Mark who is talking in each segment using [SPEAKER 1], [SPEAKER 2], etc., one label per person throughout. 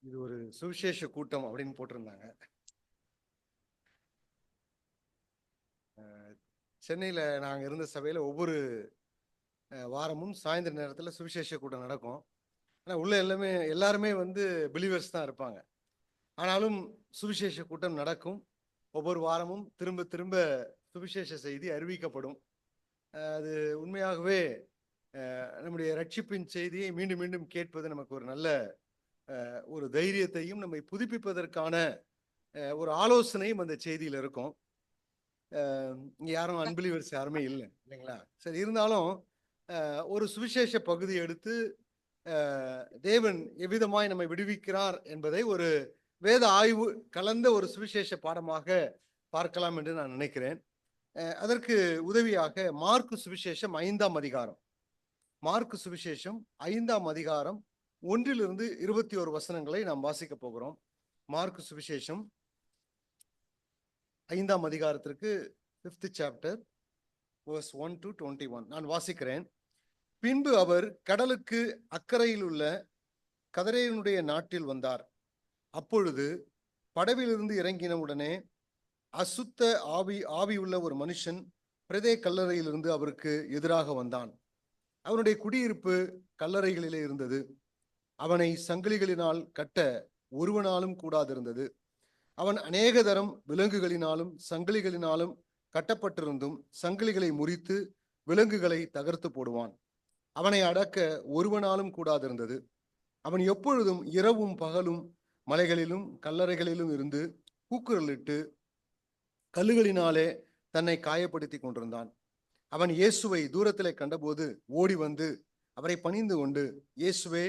[SPEAKER 1] இது ஒரு சுவிசேஷ கூட்டம் அப்படின்னு போட்டிருந்தாங்க. சென்னையில் நாங்கள் இருந்த சபையில் ஒவ்வொரு வாரமும் சாயந்தர நேரத்தில் சுவிசேஷ கூட்டம் நடக்கும். ஆனால் உள்ள எல்லாருமே பிலீவர்ஸ் தான் இருப்பாங்க. ஆனாலும் சுவிசேஷ கூட்டம் நடக்கும். ஒவ்வொரு வாரமும் திரும்ப திரும்ப சுவிசேஷ செய்தி அறிவிக்கப்படும். அது உண்மையாகவே நம்முடைய ரட்சிப்பின் செய்தியை மீண்டும் மீண்டும் கேட்பது நமக்கு ஒரு நல்ல ஒரு தைரியத்தையும் நம்மை புதுப்பிப்பதற்கான ஒரு ஆலோசனையும் அந்த செய்தியில் இருக்கும். இங்க யாரும் அன்பிலீவர்ஸ் யாருமே இல்லை இல்லைங்களா? சரி, இருந்தாலும் ஒரு சுவிசேஷ பகுதி எடுத்து தேவன் எவ்விதமாய் நம்மை விடுவிக்கிறார் என்பதை ஒரு வேத ஆய்வு கலந்த ஒரு சுவிசேஷ பாடமாக பார்க்கலாம் என்று நான் நினைக்கிறேன். அதற்கு உதவியாக மார்க்கு சுவிசேஷம் 5ஆம் அதிகாரம், மார்க்கு சுவிசேஷம் 5ஆம் அதிகாரம் 1 to 21 வசனங்களை நாம் வாசிக்க போகிறோம். மார்க்கு சுவிசேஷம் 5ஆம் அதிகாரத்திற்கு 5th chapter verse 1 to 21 நான் வாசிக்கிறேன். பின்பு அவர் கடலுக்கு அக்கறையில் உள்ள கதரேயனுடைய நாட்டில் வந்தார். அப்பொழுது படவிலிருந்து இறங்கின உடனே அசுத்த ஆவி உள்ள ஒரு மனுஷன் பிரதே கல்லறையிலிருந்து அவருக்கு எதிராக வந்தான். அவனுடைய குடியிருப்பு கல்லறைகளிலே இருந்தது. அவனை சங்கிலிகளினால் கட்ட ஒருவனாலும் கூடாதிருந்தது. அவன் அநேக தரம் விலங்குகளினாலும் சங்கிலிகளினாலும் கட்டப்பட்டிருந்தும் சங்கிலிகளை முறித்து விலங்குகளை தகர்த்து போடுவான். அவனை அடக்க ஒருவனாலும் கூடாதிருந்தது. அவன் எப்பொழுதும் இரவும் பகலும் மலைகளிலும் கல்லறைகளிலும் இருந்து கூக்குரலிட்டு கல்லுகளினாலே தன்னை காயப்படுத்தி கொண்டிருந்தான். அவன் இயேசுவை தூரத்திலே கண்டபோது ஓடி வந்து அவரை பணிந்து கொண்டு, இயேசுவே,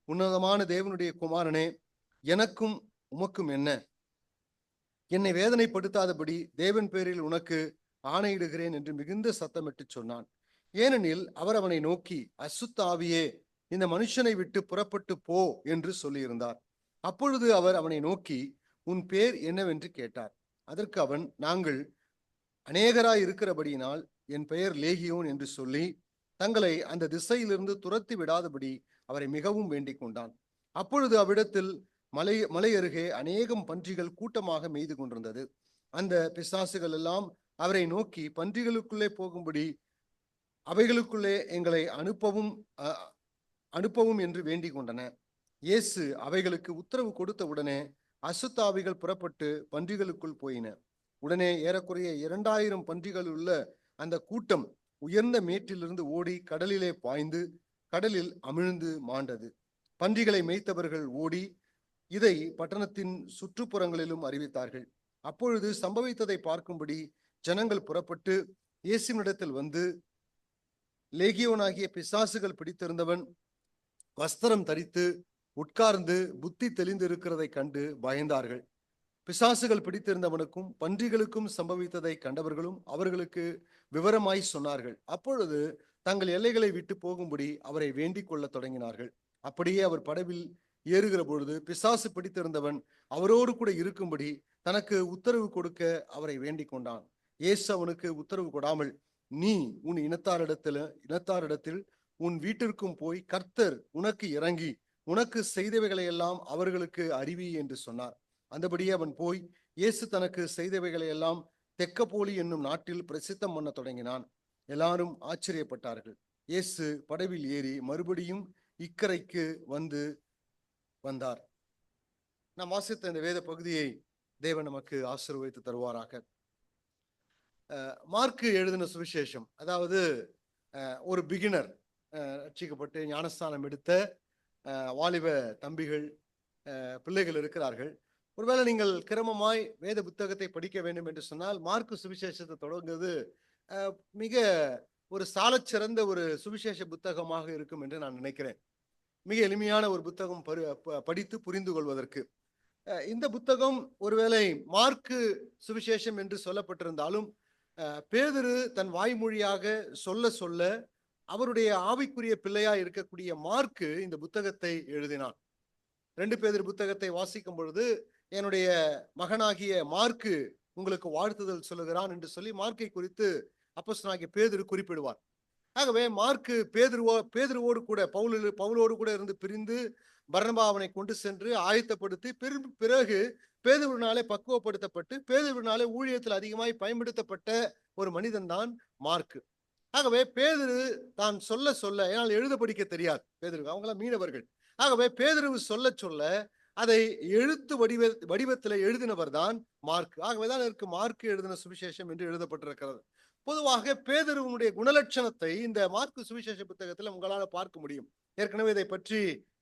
[SPEAKER 1] உன்னதமான தேவனுடைய குமாரனே, எனக்கும் உமக்கும் என்ன? என்னை வேதனைப்படுத்தாதபடி தேவன் பேரில் உனக்கு ஆணையிடுகிறேன் என்று மிகுந்த சத்தமிட்டு சொன்னான். ஏனெனில் அவர் அவனை நோக்கி, அசுத்த ஆவியே, இந்த மனுஷனை விட்டு புறப்பட்டு போ என்று சொல்லியிருந்தார். அப்பொழுது அவர் அவனை நோக்கி, உன் பேர் என்னவென்று கேட்டார். அதற்கு அவன், நாங்கள் அநேகராய் இருக்கிறபடியினால் என் பெயர் லேகியோன் என்று சொல்லி தங்களை அந்த திசையிலிருந்து துரத்தி விடாதபடி அவரை மிகவும் வேண்டிக் கொண்டான். அப்பொழுது அவ்விடத்தில் மலை அருகே அநேகம் பன்றிகள் கூட்டமாக மேய்து கொண்டிருந்தது. அந்த பிசாசுகள் எல்லாம் அவரை நோக்கி, பன்றிகளுக்குள்ளே போகும்படி அவைகளுக்குள்ளே எங்களை அனுப்பவும் என்று வேண்டிக் கொண்டன. இயேசு அவைகளுக்கு உத்தரவு கொடுத்த உடனே அசுத்தாவிகள் புறப்பட்டு பன்றிகளுக்குள் போயின. உடனே ஏறக்குறைய 2000 பன்றிகள் உள்ள அந்த கூட்டம் உயர்ந்த மேட்டிலிருந்து ஓடி கடலிலே பாய்ந்து கடலில் அமிழ்ந்து மாண்டது. பன்றிகளை மேய்த்தவர்கள் ஓடி இதை பட்டணத்தின் சுற்றுப்புறங்களிலும் அறிவித்தார்கள். அப்பொழுது சம்பவித்ததை பார்க்கும்படி ஜனங்கள் புறப்பட்டு இயேசுவினிடத்தில் வந்து, லேகியோனாகிய பிசாசுகள் பிடித்திருந்தவன் வஸ்திரம் தரித்து உட்கார்ந்து புத்தி தெளிந்திருக்கிறதை கண்டு பயந்தார்கள். பிசாசுகள் பிடித்திருந்தவனுக்கும் பன்றிகளுக்கும் சம்பவித்ததை கண்டவர்களும் அவர்களுக்கு விவரமாய் சொன்னார்கள். அப்பொழுது தங்கள் எல்லைகளை விட்டு போகும்படி அவரை வேண்டிக் கொள்ள தொடங்கினார்கள். அப்படியே அவர் படவில் ஏறுகிற பொழுது பிசாசு பிடித்திருந்தவன் அவரோடு கூட இருக்கும்படி தனக்கு உத்தரவு கொடுக்க அவரை வேண்டிக் கொண்டான். இயேசு அவனுக்கு உத்தரவு கொடாமல், நீ உன் இனத்தாரிடத்தில் உன் வீட்டிற்கும் போய் கர்த்தர் உனக்கு இறங்கி உனக்கு செய்தவைகளை எல்லாம் அவர்களுக்கு அறிவி என்று சொன்னார். அந்தபடியே அவன் போய் இயேசு தனக்கு செய்தவைகளை எல்லாம் தெக்கப்போலி என்னும் நாட்டில் பிரசித்தம் பண்ண தொடங்கினான். எல்லாரும் ஆச்சரியப்பட்டார்கள். இயேசு படவில் ஏறி மறுபடியும் இக்கரைக்கு வந்தார். நாம் வாசித்த இந்த வேத பகுதியை தேவன் நமக்கு ஆசீர்வதித்து தருவாராக. மார்க்கு எழுதின சுவிசேஷம், அதாவது ஒரு பிகினர், ரட்சிக்கப்பட்டு ஞானஸ்தானம் எடுத்த வாலிப தம்பிகள், பிள்ளைகள் இருக்கிறார்கள். ஒருவேளை நீங்கள் கிரமமாய் வேத புத்தகத்தை படிக்க வேண்டும் என்று சொன்னால் மார்க்கு சுவிசேஷத்தை தொடங்குவது மிக ஒரு சாலச்சிறந்த ஒரு சுவிசேஷ புத்தகமாக இருக்கும் என்று நான் நினைக்கிறேன். மிக எளிமையான ஒரு புத்தகம் படித்து புரிந்து கொள்வதற்கு. இந்த புத்தகம் ஒருவேளை மார்க்கு சுவிசேஷம் என்று சொல்லப்பட்டிருந்தாலும் பேதுரு தன் வாய்மொழியாக சொல்ல அவருடைய ஆவிக்குரிய பிள்ளையா இருக்கக்கூடிய மார்க்கு இந்த புத்தகத்தை எழுதினான். 2 பேதுரு புத்தகத்தை வாசிக்கும் பொழுது, என்னுடைய மகனாகிய மார்க்கு உங்களுக்கு வாழ்த்துதல் சொல்லுகிறான் என்று சொல்லி மார்க்கை குறித்து அப்போஸ்தலனாகிய பேதுரு குறிப்பிடுவார். ஆகவே மார்க்கு பேதுருவோடு கூட பவுலோடு கூட இருந்து பிரிந்து பர்னபா அவனை கொண்டு சென்று ஆயத்தப்படுத்தி பிறகு பேதுருவினாலே பக்குவப்படுத்தப்பட்டு பேதுருவினாலே ஊழியத்தில் அதிகமாய் பயன்படுத்தப்பட்ட ஒரு மனிதன் தான் மார்க்கு. ஆகவே பேதுரு தான் சொல்ல சொல்ல, ஏனால் எழுத படிக்க தெரியாது பேதுரு, அவங்களாம் மீனவர்கள். ஆகவே பேதுரு சொல்ல சொல்ல அதை எழுத்து வடிவத்தில் எழுதினவர் தான் மார்க். ஆகவேதான் இதற்கு மார்க் எழுதின சுவிசேஷம் என்று எழுதப்பட்டிருக்கிறது. பொதுவாக பேதுருவினுடைய குணலட்சணத்தை இந்த மார்க்கு சுவிசேஷ புத்தகத்தில் உங்களால் பார்க்க முடியும். ஏற்கனவே இதை பற்றி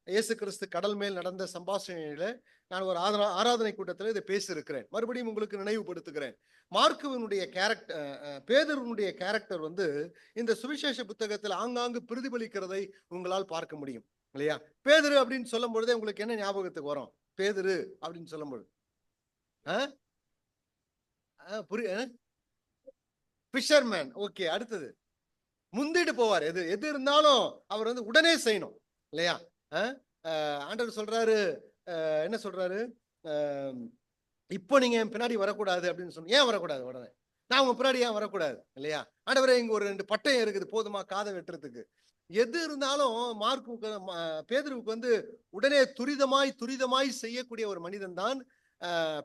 [SPEAKER 1] இயேசு கிறிஸ்து கடல் மேல் நடந்த சம்பாஷணையில நான் ஒரு ஆராதனை கூட்டத்தில் இதை பேசியிருக்கிறேன். மறுபடியும் உங்களுக்கு நினைவுபடுத்துகிறேன். மார்க்குவினுடைய கேரக்டர், பேதுருவினுடைய கேரக்டர் இந்த சுவிசேஷ புத்தகத்தில் ஆங்காங்கு பிரதிபலிக்கிறதை உங்களால் பார்க்க முடியும் இல்லையா? பேதுரு அப்படின்னு சொல்லும் பொழுதே உங்களுக்கு என்ன ஞாபகத்துக்கு வரும்? பேதுரு அப்படின்னு சொல்லும் பொழுது ஃபிஷர்மேன். ஓகே, அடுத்தது முந்திட்டு போவார். எது இருந்தாலும் அவர் உடனே செய்யணும் இல்லையா? ஆண்டவர் சொல்றாரு, என்ன சொல்றாரு, இப்போ நீங்க என் பின்னாடி வரக்கூடாது அப்படின்னு சொன்ன. ஏன் வரக்கூடாது? உடனே நான் உங்க பின்னாடி ஏன் வரக்கூடாது இல்லையா? ஆண்டவரே இங்க ஒரு 2 பட்டயம் இருக்குது, போதுமா காதை வெட்டுறதுக்கு? எது இருந்தாலும் மார்க்கு பேதுருவுக்கு உடனே துரிதமாய் செய்யக்கூடிய ஒரு மனிதன் தான்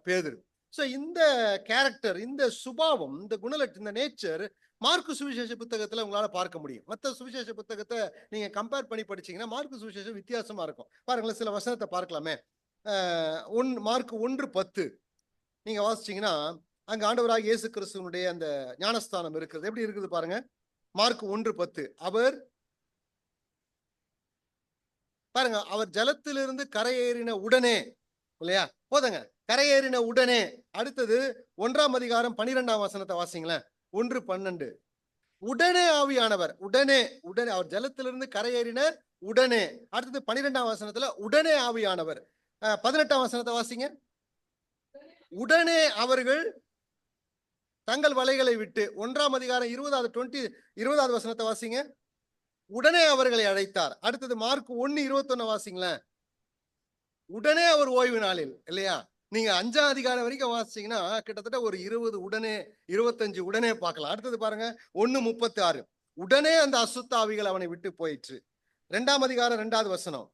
[SPEAKER 1] பேதுரு. சோ இந்த கேரக்டர், இந்த சுபாவம், இந்த குணலட்சணம், இந்த நேச்சர் மார்க்கு சுவிசேஷ புத்தகத்துல உங்களால பார்க்க முடியும். மற்ற சுவிசேஷ புத்தகத்தை நீங்க கம்பேர் பண்ணி படிச்சீங்கன்னா மார்க்கு சுவிசேஷம் வித்தியாசமா இருக்கும். பாருங்களேன், சில வசனத்தை பார்க்கலாமே. மார்க்கு 1:10 நீங்க வாசிச்சீங்கன்னா அங்க ஆண்டவராக இயேசு கிறிஸ்துவனுடைய அந்த ஞானஸ்தானம் இருக்கிறது. எப்படி இருக்குது பாருங்க. மார்க்கு 1:10 அவர் பாருங்க, அவர் ஜலத்திலிருந்து கரையேறின உடனே இல்லையா? போதங்க, கரையேறின உடனே. அடுத்தது 1ஆம் அதிகாரம் 12ஆம் வசனத்தை வாசிங்களேன். 1:12 உடனே ஆவியானவர், உடனே அவர் ஜலத்திலிருந்து கரையேறின உடனே. அடுத்தது 12ஆம் வசனத்துல உடனே ஆவியானவர். 18ஆம் வசனத்தை வாசிங்க. உடனே அவர்கள் தங்கள் வலைகளை விட்டு. 1ஆம் அதிகாரம் 20வது வசனத்தை வாசிங்க. உடனே அவர்களை அழைத்தார். அடுத்தது மார்க் 1:21 வாசிங்களேன். உடனே அவர் ஓய்வு நாளில் இல்லையா? நீங்க 5ஆம் அதிகாரம் வரைக்கும் வாசிச்சீங்கன்னா கிட்டத்தட்ட ஒரு 20 உடனே, 25 உடனே பார்க்கலாம். அடுத்தது பாருங்க 1:36 உடனே அந்த அசுத்தாவிகள் அவனை விட்டு போயிற்று. 2ஆம் அதிகாரம் 2வது வசனம்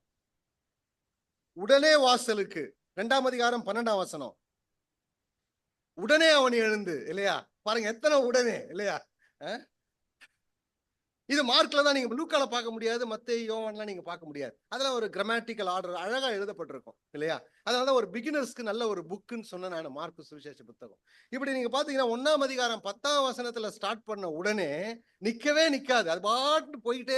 [SPEAKER 1] உடனே வாசலுக்கு. 2ஆம் அதிகாரம் 12ஆம் வசனம் உடனே அவன் எழுந்து இல்லையா? பாருங்க எத்தனை உடனே இல்லையா? இது மார்க்ல தான் நீங்க லூக்கால பார்க்க முடியாது, மத்தேயு யோவான்லாம் நீங்க பார்க்க முடியாது. அதெல்லாம் ஒரு கிராமட்டிக்கல் ஆர்டர் அழகா எழுதப்பட்டிருக்கும் இல்லையா? அதனாலதான் ஒரு பிகினர்ஸ்க்கு நல்ல ஒரு புக்குன்னு சொன்ன நான் மார்க்கு சுவிசேஷ புத்தகம். இப்படி நீங்க பாத்தீங்கன்னா 1ஆம் அதிகாரம் 10ஆம் வசனத்துல ஸ்டார்ட் பண்ண உடனே நிக்கவே நிக்காது. அது பாட்டு போயிட்டே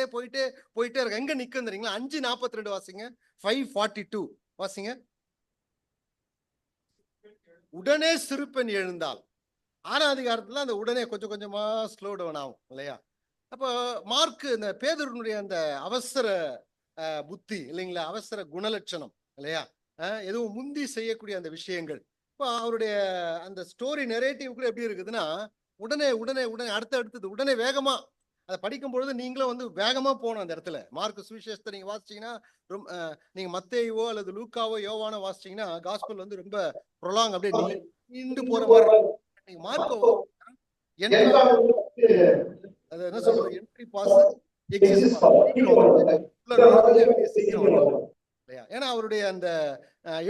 [SPEAKER 1] இருக்கு. எங்க நிக்கும் தெரியுங்களா? 5:42 வாசிங்க. 5:42 வாசிங்க. உடனே சிறுபெண் எழுந்தாள். 6ஆம் அதிகாரத்துல அந்த உடனே கொஞ்சம் கொஞ்சமா ஸ்லோ டவுன் ஆகும் இல்லையா? அப்போ மார்க் இந்த பேதுருனுடைய அந்த அவசர புத்தி இல்லைங்களா, அவசர குணலட்சணம் இல்லையா, எதுவும் முந்தி செய்யக்கூடிய அந்த விஷயங்கள். இப்போ அவருடைய அந்த ஸ்டோரி நெரேட்டிவ் கூட எப்படி இருக்குதுன்னா உடனே உடனே உடனே அடுத்தது உடனே வேகமா அதை படிக்கும் பொழுது நீங்களும் வேகமா போகணும் அந்த இடத்துல. மார்க் சுவிசேஷத்தை நீங்க வாசிச்சீங்கன்னா ரொம்ப நீங்க மத்தேயுவோ அல்லது லூக்காவோ யோவானோ வாசிச்சீங்கன்னா காஸ்பல் ரொம்ப ப்ரொலாங் அப்படியே நீண்டு போற மாதிரி. நீங்க மார்க்கோ அது என்ன சொல்றது, என்ட்ரி பாஸ் எக்ஸிட் இல்லையா? ஏன்னா அவருடைய அந்த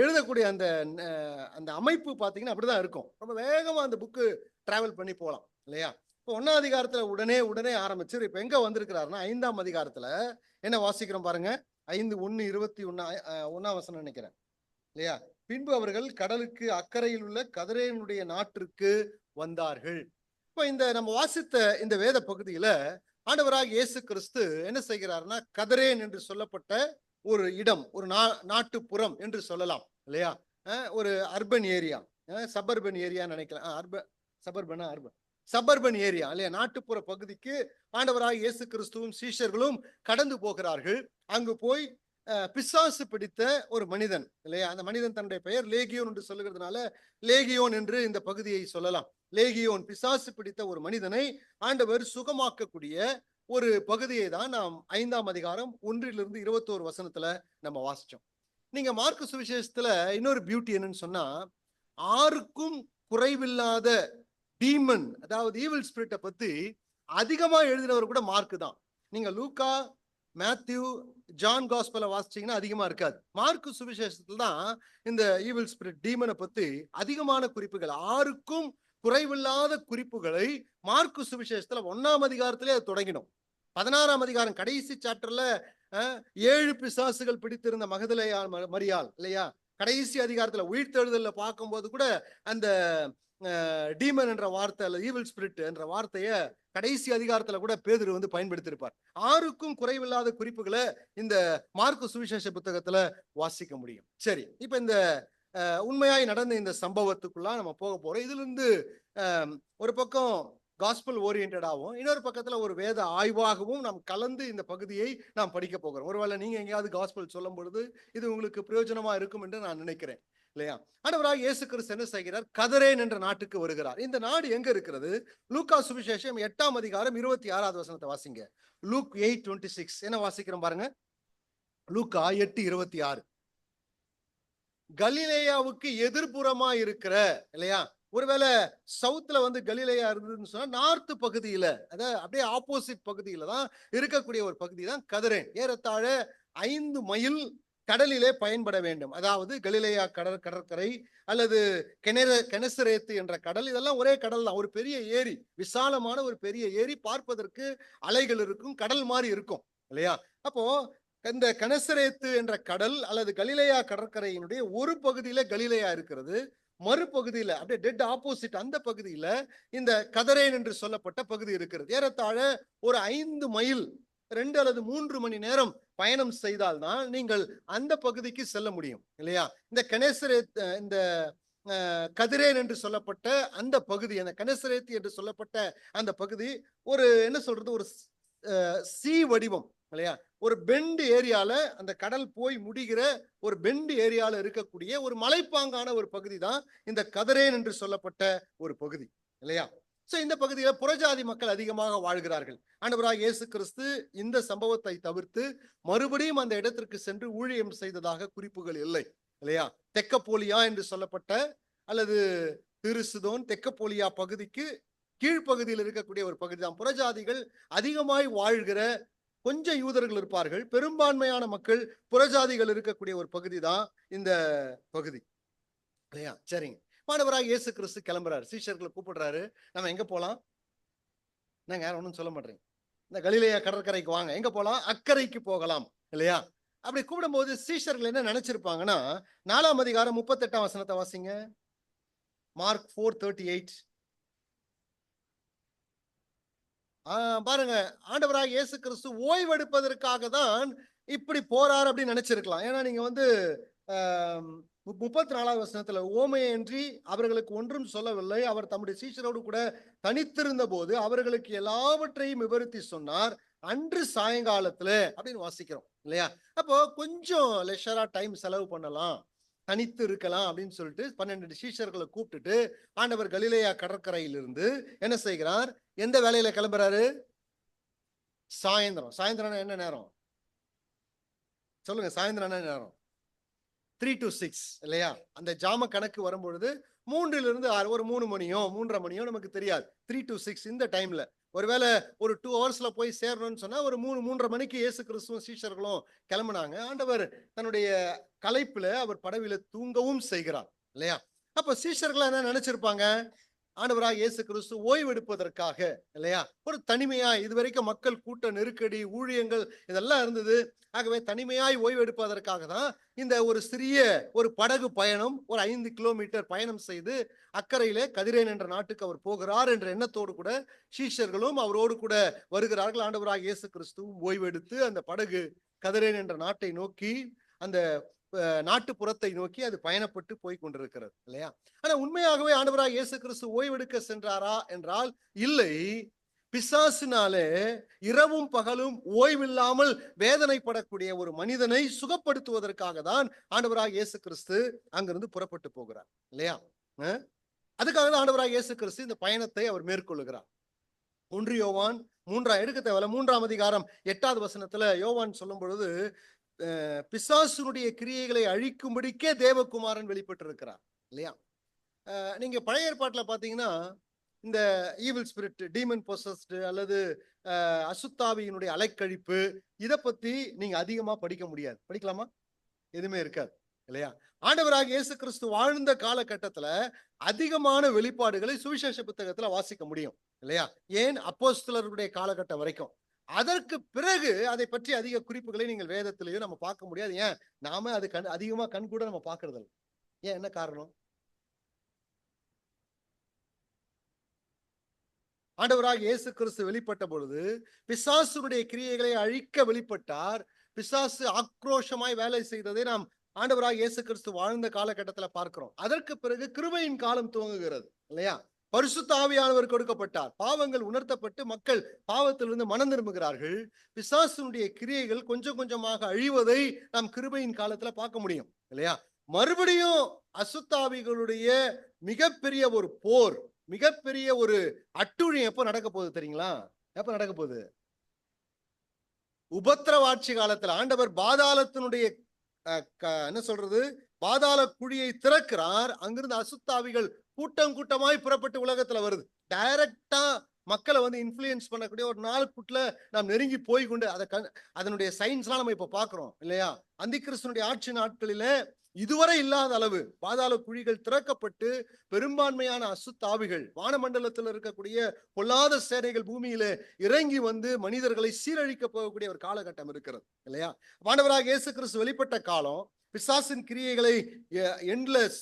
[SPEAKER 1] எழுதக்கூடிய அந்த அந்த அமைப்பு பாத்தீங்கன்னா அப்படிதான் இருக்கும். ரொம்ப வேகமா அந்த புக்கு டிராவல் பண்ணி போகலாம் இல்லையா? இப்போ 1ஆம் அதிகாரத்துல உடனே ஆரம்பிச்சு இப்ப எங்க வந்திருக்கிறாருன்னா 5ஆம் அதிகாரத்துல என்ன வாசிக்கிறோம் பாருங்க. 5:1 வசனம் நினைக்கிறேன் இல்லையா? பின்பு அவர்கள் கடலுக்கு அக்கறையில் உள்ள கதரேனுடைய நாட்டிற்கு வந்தார்கள். இப்ப இந்த நம்ம வாசித்த இந்த வேத பகுதியில ஆண்டவராக இயேசு கிறிஸ்து என்ன செய்கிறார்னா கதரேன் என்று சொல்லப்பட்ட ஒரு இடம், ஒரு நாட்டுப்புறம் என்று சொல்லலாம் இல்லையா? ஒரு அர்பன் ஏரியா, சபர்பன் ஏரியா நினைக்கலாம். சபர்பன் ஏரியா இல்லையா? நாட்டுப்புற பகுதிக்கு ஆண்டவராக இயேசு கிறிஸ்துவும் சீஷர்களும் கடந்து போகிறார்கள். அங்கு போய் பிசாசு பிடித்த ஒரு மனிதன் இல்லையா? அந்த மனிதன் தன்னுடைய பெயர் லேகியோன் என்று சொல்லுகிறதுனால லேகியோன் என்று இந்த பகுதியை சொல்லலாம். லேகியோன், பிசாசு பிடித்த ஒரு மனிதனை ஆண்டவர் சுகமாக்கக்கூடிய ஒரு பகுதியை தான் நாம் 5ஆம் அதிகாரம் 1 - 21 வசனத்துல நம்ம வாசிச்சோம். நீங்க மார்க்கு சுவிசேஷத்துல இன்னொரு பியூட்டி என்னன்னு சொன்னா 6க்கும் குறைவில்லாத டீமன், அதாவது ஈவில் ஸ்பிரிட்டை பத்தி அதிகமா எழுதினவர் கூட மார்க்கு தான். நீங்க லூக்கா, மேத்யூ, ஜான் காஸ்பல வாசிச்சீங்கன்னா அதிகமா இருக்காது. மார்க்கு சுவிசேஷத்துல தான் இந்த ஈவில் ஸ்பிரிட் டீமனை பத்தி அதிகமான குறிப்புகள், 6க்கும் குறைவில்லாத குறிப்புகளை மார்க்கு சுவிசேஷத்துல 1ஆம் அதிகாரத்திலே அது தொடங்கிடும். 16ஆம் அதிகாரம் கடைசி சாப்டர்ல 7 பிசாசுகள் பிடித்திருந்த மகதலேயா மரியாள் இல்லையா, கடைசி அதிகாரத்துல உயிர்த்தெழுதல்ல பார்க்கும்போது கூட அந்த டீமன் என்ற வார்த்தை அல்லது ஈவில் ஸ்பிரிட் என்ற வார்த்தைய கடைசி அதிகாரத்துல கூட பேதுரு வந்து பயன்படுத்தியிருப்பார். 6க்கும் குறைவில்லாத குறிப்புகளை இந்த மார்க்கு சுவிசேஷ புத்தகத்துல வாசிக்க முடியும். சரி, இப்ப இந்த உண்மையாய் நடந்த இந்த சம்பவத்துக்குள்ள நம்ம போக போறோம். இதுல இருந்து ஒரு பக்கம் காஸ்பல் ஓரியன்டாகவும், இன்னொரு பக்கத்துல ஒரு வேத ஆய்வாகவும் நாம் கலந்து இந்த பகுதியை நாம் படிக்க போகிறோம். ஒருவேளை நீங்க எங்கேயாவது காஸ்பல் சொல்லும் பொழுது இது உங்களுக்கு பிரயோஜனமா இருக்கும் என்று நான் நினைக்கிறேன் இல்லையா. ஆண்டவராக இயேசு கிறிஸ்து என்ன செய்கிறார்? கதரேன் என்ற நாட்டுக்கு வருகிறார். இந்த நாடு எங்க இருக்கிறது? லூக்கா சுவிசேஷம் 8ஆம் அதிகாரம் 26வது வசனத்தை வாசிங்க. லூக் 8:26 என்ன வாசிக்கிறோம் பாருங்க. லூக்கா 8:26. கலிலேயாவுக்கு எதிர்ப்புறமா இருக்கிற இல்லையா, ஒருவேளை சவுத்துல வந்து கலிலேயா இருந்ததுன்னு சொன்னா நார்த் பகுதியில, அதாவது அப்படியே ஆப்போசிட் பகுதியில தான் இருக்கக்கூடிய ஒரு பகுதி தான் கதரேன். ஏறத்தாழ 5 மைல் கடலிலே பயன்பட வேண்டும். அதாவது கலிலேயா கடற்கரை அல்லது கெனசரேத்து என்ற கடல், இதெல்லாம் ஒரே கடல் தான். ஒரு பெரிய ஏரி, விசாலமான ஒரு பெரிய ஏரி, பார்ப்பதற்கு அலைகள் இருக்கும், கடல் மாதிரி இருக்கும் இல்லையா. அப்போ இந்த கெனசரேத்து என்ற கடல் அல்லது கலிலேயா கடற்கரையினுடைய ஒரு பகுதியில கலிலேயா இருக்கிறது, மறுபகுதியில அப்படியே டெட் ஆப்போசிட் அந்த பகுதியில இந்த கதரேன் என்று சொல்லப்பட்ட பகுதி இருக்கிறது. ஏறத்தாழ ஒரு 5 மைல் 2 அல்லது 3 மணி நேரம் பயணம் செய்தால்தான் நீங்கள் அந்த பகுதிக்கு செல்ல முடியும் இல்லையா. இந்த கெனசரேத் இந்த கதிரேன் என்று சொல்லப்பட்ட அந்த பகுதி, அந்த கெனசரேத் என்று சொல்லப்பட்ட அந்த பகுதி ஒரு என்ன சொல்றது, ஒரு சி வடிவம் இல்லையா, ஒரு பெண்ட் ஏரியால, அந்த கடல் போய் முடிகிற ஒரு பெண்ட் ஏரியால இருக்கக்கூடிய ஒரு மலைப்பாங்கான ஒரு பகுதி தான் இந்த கதரேன் என்று சொல்லப்பட்ட ஒரு பகுதி இல்லையா. சோ இந்த பகுதியில புறஜாதி மக்கள் அதிகமாக வாழ்கிறார்கள். ஆண்டவராக இயேசு கிறிஸ்து இந்த சம்பவத்தை தவிர்த்து மறுபடியும் அந்த இடத்திற்கு சென்று ஊழியம் செய்ததாக குறிப்புகள் இல்லை இல்லையா. தெக்கப்போலியா என்று சொல்லப்பட்ட அல்லது திருசுதோன் தெக்கப்போலியா பகுதிக்கு கீழ்ப்பகுதியில் இருக்கக்கூடிய ஒரு பகுதி தான். புறஜாதிகள் அதிகமாய் வாழ்கிற கொஞ்சம் யூதர்கள் இருப்பார்கள், பெரும்பான்மையான மக்கள் புறஜாதிகள் இருக்கக்கூடிய ஒரு பகுதி தான் இந்த பகுதி இல்லையா. சரிங்க, ஆண்டவராக இயேசு கிறிஸ்து கிளம்புறாரு, சீஷர்களை கூப்பிடுறாரு. நம்ம எங்க போலாம்? நாங்க யாரும் ஒன்றும் சொல்ல மாட்டேங்க. இந்த கலிலேயா கடற்கரைக்கு வாங்க. எங்க போலாம்? அக்கறைக்கு போகலாம் இல்லையா. அப்படி கூப்பிடும்போது சீஷர்கள் என்ன நினைச்சிருப்பாங்கன்னா, 4ஆம் அதிகாரம் 38ஆம் வசனத்தை வாசிங்க. மார்க் 4:38. பாருங்க, ஆண்டவராக இயேசு கிறிஸ்து ஓய்வெடுப்பதற்காக தான் இப்படி போறார் அப்படின்னு நினைச்சிருக்கலாம். ஏன்னா நீங்க வந்து 34வது வசனத்துல ஓமையின்றி அவர்களுக்கு ஒன்றும் சொல்லவில்லை, அவர் தம்முடைய சீஷரோடு கூட தனித்திருந்த போது அவர்களுக்கு எல்லாவற்றையும் விவரித்து சொன்னார், அன்று சாயங்காலத்துல அப்படின்னு வாசிக்கிறோம் இல்லையா. அப்போ கொஞ்சம் லெஷரா டைம் செலவு பண்ணலாம், தனித்து இருக்கலாம் அப்படின்னு சொல்லிட்டு 12 சீஷர்களை கூப்பிட்டுட்டு ஆண்டவர் கலிலேயா கடற்கரையிலிருந்து என்ன செய்கிறார்? எந்த வேலையில கிளம்புறாரு? சாயந்தரம். சாயந்தரம் என்ன நேரம் சொல்லுங்க? சாயந்தரம் என்ன நேரம்? 3 to 6 இல்லையா. அந்த ஜாம கணக்கு வரும்பொழுது 3லிருந்து 6, ஒரு 3 மணியோ 3:30 மணியோ நமக்கு தெரியாது. 3 to 6 இந்த டைம்ல ஒருவேளை ஒரு 2 ஹவர்ஸ்ல போய் சேரணும்னு சொன்னா ஒரு 3:30 மணிக்கு இயேசு கிறிஸ்துவும் சீஷர்களும் கிளம்பினாங்க. ஆண்டவர் தன்னுடைய களைப்புல அவர் படவில தூங்கவும் செய்கிறார் இல்லையா. அப்ப சீஷர்கள் என்ன நினைச்சிருப்பாங்க? ஆண்டவராக இயேசு கிறிஸ்து ஓய்வெடுப்பதற்காக இல்லையா, ஒரு தனிமையா, இதுவரைக்கும் மக்கள் கூட்ட நெருக்கடி, ஊழியங்கள் இதெல்லாம் இருந்தது. ஆகவே தனிமையாய் ஓய்வெடுப்பதற்காக தான் இந்த ஒரு சிறிய ஒரு படகு பயணம், ஒரு 5 கிலோமீட்டர் பயணம் செய்து அக்கறையிலே கதிரேன் என்ற நாட்டுக்கு அவர் போகிறார் என்ற எண்ணத்தோடு கூட சீஷர்களும் அவரோடு கூட வருகிறார்கள். ஆண்டவராக இயேசு கிறிஸ்துவும் ஓய்வெடுத்து அந்த படகு கதிரேன் என்ற நாட்டை நோக்கி, அந்த நாட்டுப்புறத்தை நோக்கி அது பயணப்பட்டு போய் கொண்டிருக்கிறது இல்லையா. ஆனா உண்மையாகவே ஆண்டவராக இயேசு கிறிஸ்து ஓய்வெடுக்க சென்றாரா என்றால் இல்லை. பிசாசினாலே இரவும் பகலும் ஓய்வில்லாமல் வேதனைப்படக்கூடிய ஒரு மனிதனை சுகப்படுத்துவதற்காக தான் ஆண்டவராக இயேசு கிறிஸ்து அங்கிருந்து புறப்பட்டு போகிறார் இல்லையா. அதுக்காக தான் ஆண்டவராக இயேசு கிறிஸ்து இந்த பயணத்தை அவர் மேற்கொள்ளுகிறார். 1 யோவான் 3ஆம் அதிகாரம் 8வது வசனத்துல யோவான் சொல்லும் பொழுது, பிசாசுனுடைய கிரியைகளை அழிக்கும்படிக்கே தேவகுமாரன் வெளிப்பட்டு இருக்கிறார் இல்லையா. நீங்க பழைய ஏற்பாட்டுல பாத்தீங்கன்னா இந்த ஈவில் ஸ்பிரிட், டீமன் பொசஸ்டு அல்லது அசுத்தாவியினுடைய அலைக்கழிப்பு, இதை பத்தி நீங்க அதிகமா படிக்க முடியாது. படிக்கலாமா? எதுவுமே இருக்காது இல்லையா? ஆண்டவராக இயேசு கிறிஸ்து வாழ்ந்த காலகட்டத்துல அதிகமான வெளிப்பாடுகளை சுவிசேஷ புத்தகத்துல வாசிக்க முடியும் இல்லையா? ஏன்? அப்போஸ்தலர்களுடைய காலகட்டம் வரைக்கும். அதற்கு பிறகு அதை பற்றி அதிக குறிப்புகளை நீங்கள் வேதத்திலேயும் நம்ம பார்க்க முடியாது. ஏன்? நாம அது அதிகமா கண் கூட நம்ம பார்க்கறது இல்லை. ஏன்? என்ன காரணம்? ஆண்டவராக இயேசு கிறிஸ்து வெளிப்பட்ட பொழுது பிசாசுடைய கிரியைகளை அழிக்க வெளிப்பட்டார். பிசாசு ஆக்ரோஷமாய் வேலை செய்ததை நாம் ஆண்டவராக இயேசு கிறிஸ்து வாழ்ந்த காலகட்டத்துல பார்க்கிறோம். அதற்கு பிறகு கிருபையின் காலம் துவங்குகிறது இல்லையா? பரிசுத்த ஆவியானவர் கொடுக்கப்பட்டார். பாவங்கள் உணர்த்தப்பட்டு மக்கள் பாவத்திலிருந்து மனம் திரும்புகிறார்கள். பிசாசுடைய கிரியைகள் கொஞ்சம் கொஞ்சமாக அழிவதை நாம் கிருபையின் காலத்துல பார்க்க முடியும் இல்லையா? மறுபடியும் அசுத்தாவிகளுடைய மிகப்பெரிய ஒரு போர், மிகப்பெரிய ஒரு அட்டுழியம் எப்ப நடக்க போகுது தெரியுங்களா? எப்ப நடக்க போகுது? உபத்திரவாட்சி காலத்துல ஆண்டவர் பாதாளத்தினுடைய என்ன சொல்றது, பாதாள குழியை திறக்கிறார். அங்கிருந்து அசுத்தாவிகள் கூட்டம் கூட்டமாய் புறப்பட்டு உலகத்துல வருது. டைரக்டா மக்களை வந்து இன்ஃபுளுயன்ஸ் பண்ணக்கூடிய ஒரு நாளுக்குள்ள நாம் நெருங்கி போய் கொண்டு அதனுடைய சயின்ஸ்லாம் நம்ம இப்ப பாக்குறோம் இல்லையா? அந்தி கிறிஸ்துனுடைய ஆட்சி நாட்களில இதுவரை இல்லாத அளவு பாதாள குழிகள் திறக்கப்பட்டு பெரும்பான்மையான அசுத்தாவிகள், வானமண்டலத்தில் இருக்கக்கூடிய பொல்லாத சேனைகள் பூமியில இறங்கி வந்து மனிதர்களை சீரழிக்க போகக்கூடிய ஒரு காலகட்டம் இருக்கிறது இல்லையா? ஆண்டவராக இயேசு கிறிஸ்து வெளிப்பட்ட காலம், பிசாசின் கிரியைகளை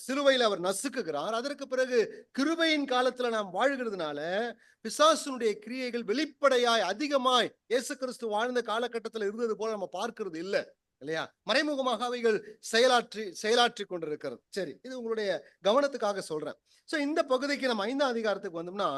[SPEAKER 1] சிலுவையில் அவர் நசுக்குகிறார். அதற்கு பிறகு கிருபையின் காலத்துல நாம் வாழ்கிறதுனால பிசாசினுடைய கிரியைகள் வெளிப்படையாய் அதிகமாய் இயேசு கிறிஸ்து வாழ்ந்த காலகட்டத்தில் இருந்தது போல நம்ம பார்க்கிறது இல்லை இல்லையா? மறைமுகமாக அவைகள் செயலாற்றி கொண்டிருக்கிறது. சரி, இது உங்களுடைய கவனத்துக்காக சொல்றேன். சோ இந்த பகுதிக்கு நம்ம 5ஆம் அதிகாரத்துக்கு வந்தோம்னா,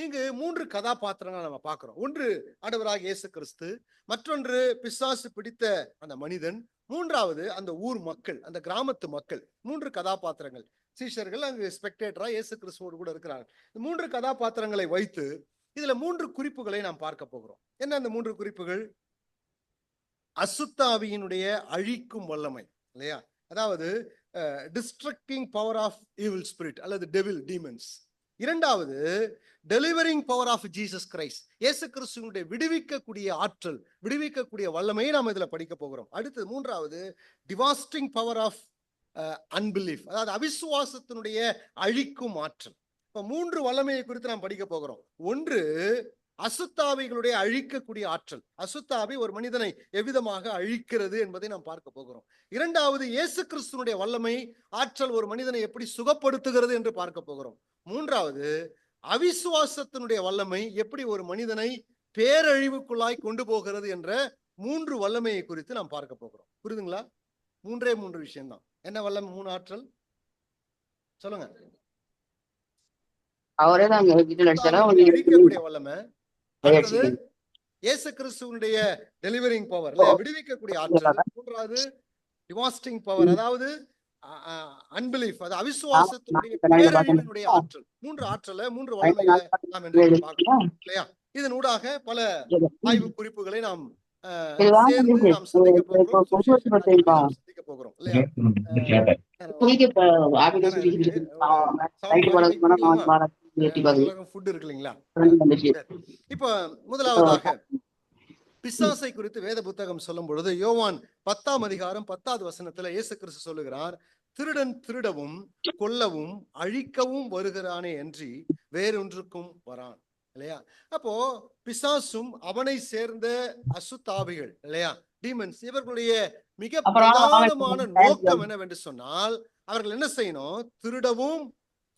[SPEAKER 1] இங்கு 3 கதாபாத்திரங்களை நம்ம பார்க்கிறோம். ஒன்று ஆண்டவராக இயேசு கிறிஸ்து, மற்றொன்று பிசாசு பிடித்த அந்த மனிதன், மூன்றாவது அந்த ஊர் மக்கள், அந்த கிராமத்து மக்கள். 3 கதாபாத்திரங்கள். சீஷர்கள் அங்கு ஸ்பெக்டேட்டரா இயேசு கிறிஸ்துவோடு கூட இருக்கிறார்கள். 3 கதாபாத்திரங்களை வைத்து இதுல 3 குறிப்புகளை நாம் பார்க்க போகிறோம். என்ன அந்த 3 குறிப்புகள்? அசுத்தாவியினுடைய அழிக்கும் வல்லமை இல்லையா? அதாவது destructing power of evil spirit அல்லது டெவில், டீமன்ஸ். இரண்டாவது delivering power of Jesus Christ, இயேசு கிறிஸ்துவினுடைய விடுவிக்கக்கூடிய ஆற்றல், விடுவிக்கக்கூடிய வல்லமையை நாம் இதுல படிக்க போகிறோம். அடுத்தது மூன்றாவது டிவாஸ்டிங் பவர் ஆஃப் அன்பிலீஃப், அதாவது அவிசுவாசத்தினுடைய அழிக்கும் ஆற்றல். இப்ப 3 வல்லமையை குறித்து நாம் படிக்க போகிறோம். ஒன்று அசுத்தாவிகளுடைய அழிக்கக்கூடிய ஆற்றல். அசுத்தாவி ஒரு மனிதனை எவ்விதமாக அழிக்கிறது என்பதை நாம் பார்க்க போகிறோம். இரண்டாவது இயேசு கிறிஸ்துனுடைய வல்லமை, ஆற்றல் ஒரு மனிதனை எப்படி சுகப்படுத்துகிறது என்று பார்க்க போகிறோம். மூன்றாவது அவிசுவாசத்தினுடைய வல்லமை எப்படி ஒரு மனிதனை பேரழிவுக்குள்ளாய் கொண்டு போகிறது என்ற 3 வல்லமையை குறித்து நாம் பார்க்க போகிறோம். புரியுதுங்களா? 3 விஷயம் தான். என்ன வல்லமை? 3 ஆற்றல் சொல்லுங்க. அழிக்கக்கூடிய வல்லமை, இயேசு கிறிஸ்துவினுடைய டெலிவரிங் பவர், விடுவிக்கக்கூடிய ஆற்றல். மூன்றாவது டிவாஸ்டிங் பவர், அதாவது அன்பிலீஃப், அது அவிசுவாசத்தினுடைய பேரழிவினுடைய ஆற்றல். 3 ஆற்றலை, 3 வல்லமைகளை நாம் இன்றைக்கு பார்க்கிறோம் இல்லையா? இதனூடாக பல ஆய்வு குறிப்புகளை நாம் சேர்ந்து நாம் சிந்திக்க போகிறோம் இல்லையா? ஃபுட் இருக்கு இல்லைங்களா? இப்ப முதலாவதாக பிசாசை குறித்து வேத புத்தகம் சொல்லும் பொழுது யோவான் 10ஆம் அதிகாரம் 10வது வசனத்துல இயேசு கிறிஸ்து சொல்லுகிறார், திருடன் திருடவும் கொல்லவும் அழிக்கவும் வருகிறானே அன்றி வேறொன்றுக்கும் வரான் இல்லையா? அப்போ பிசாசும் அவனை சேர்ந்த அசுத்தாவிகள் இல்லையா, டீமன்ஸ், இவர்களுடைய மிக பிரதானமான நோக்கம் என்னவென்று சொன்னால், அவர்கள் என்ன செய்யணும்? திருடவும்